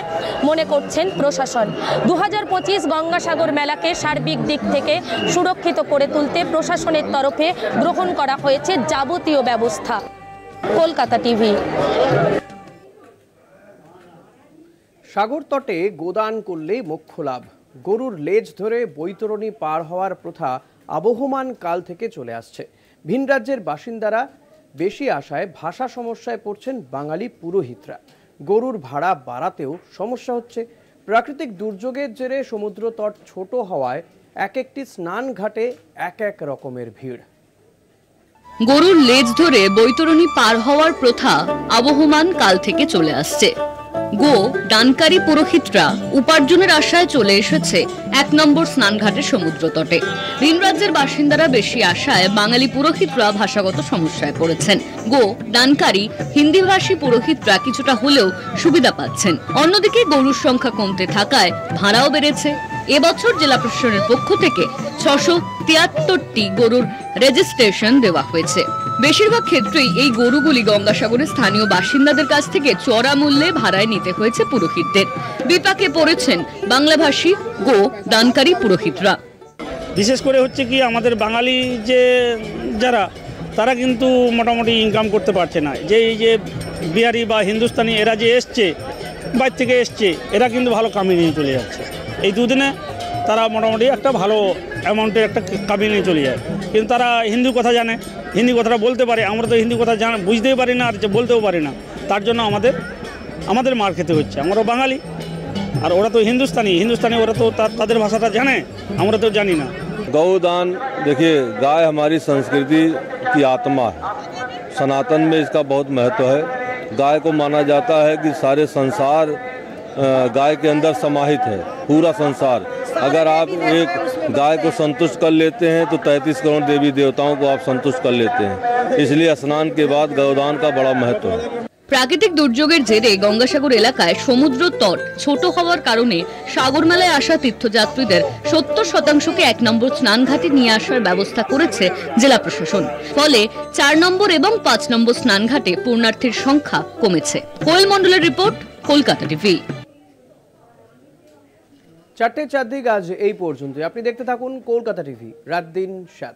মনে করছেন প্রশাসন। 2025 গঙ্গাসাগর মেলাকে সার্বিক দিক থেকে সুরক্ষিত করে তুলতে প্রশাসনের তরফে গ্রহণ করা হয়েছে যাবতীয় ব্যবস্থা। কলকাতা টিভি। সাগর তটে গোদান করলে মোক্ষ লাভ। গরুর লেজ ধরে বৈতরণী পার হওয়ার প্রথা আবহমান কাল থেকে চলে আসছে। ভিন রাজ্যের বাসিন্দারা বেশি আশায় ভাষা সমস্যায় পড়ছেন বাঙালি পুরোহিতরা। গরুর ভাড়া বাড়াতেও সমস্যা হচ্ছে। প্রাকৃতিক দুর্যোগের জেরে সমুদ্র তট ছোট হওয়ায় এক একটি স্নান ঘাটে এক এক রকমের ভিড়। গরুর লেজ ধরে বৈতরণী পার হওয়ার প্রথা আবহমান কাল থেকে চলে আসছে। গো দানকারী পুরোহিতরা উপার্জনের আশায় চলে এসেছে 1 নম্বর স্নানঘাটের সমুদ্র তটে। ভিন রাজ্যের বাসিন্দারা বেশি আশায় বাঙালি পুরোহিতরা ভাষাগত সমস্যায় পড়েছেন। গো দানকারী হিন্দিভাষী পুরোহিতরা কিছুটা হলেও সুবিধা পাচ্ছেন। অন্যদিকে গরুর সংখ্যা কমতে থাকায় ভাড়াও বেড়েছে। এবছর জেলা প্রশাসনের পক্ষ থেকে 673টি গরুর রেজিস্ট্রেশন দেওয়া হয়েছে। বেশিরভাগ ক্ষেত্রেই এই গরুগুলি গঙ্গাসাগরের স্থানীয় বাসিন্দাদের কাছ থেকে চড়া মূল্যে ভাড়ায় নিতে হয়েছে পুরোহিতদের। বিপাকে পড়েছেন বাংলাভাষী গো দানকারী পুরোহিতরা। বিশেষ করে হচ্ছে কি আমাদের বাঙালি যে যারা তারা কিন্তু মোটামুটি ইনকাম করতে পারছে না। যে এই যে বিহারি বা হিন্দুস্তানি এরা যে এসছে, বাইরে থেকে এসছে, এরা কিন্তু ভালো কামিয়ে নিয়ে চলে যাচ্ছে। এই দুদিনে তারা মোটামুটি একটা ভালো অ্যামাউন্টের একটা কামিয়ে নিয়ে চলে যায়। কিন্তু তারা হিন্দি কথা জানে, হিন্দি কথাটা বলতে পারে। আমরা তো হিন্দি কথা বুঝতেই পারি না আর বলতেও পারি না। তার জন্য আমাদের মার খেতে হচ্ছে। আমরাও বাঙালি আর ওরা তো হিন্দুস্তানি, ওরা তো তাদের ভাষাটা জানে, আমরা তো জানি না। गौदान देखिए, गाय हमारी संस्कृति की आत्मा है। सनातन में इसका बहुत महत्व है। गाय को माना जाता है कि सारे संसार गाय के अंदर समाहित है, पूरा संसार। अगर आप एक गाय को संतुष्ट कर लेते हैं तो 33 करोड़ देवी देवताओं को आप संतुष्ट कर लेते हैं। इसलिए स्नान के बाद गौदान का बड़ा महत्व है। প্রাকৃতিক দুর্যোগের জেরে গঙ্গাসাগর এলাকায় সমুদ্র তট ছোট হওয়ার কারণে সাগর মেলায় আসা তীর্থযাত্রীদের 70%কে 1 নম্বর স্নানঘাটে নিয়ে আসার ব্যবস্থা করেছে জেলা প্রশাসন। ফলে 4 নম্বর এবং 5 নম্বর স্নানঘাটে পুণ্যার্থীর সংখ্যা কমেছে। কোয়েল মণ্ডলের রিপোর্ট, কলকাতা টিভি। 4টে চারদিক আজ এই পর্যন্ত। আপনি দেখতে থাকুন কলকাতা টিভি, রাত দিন 7।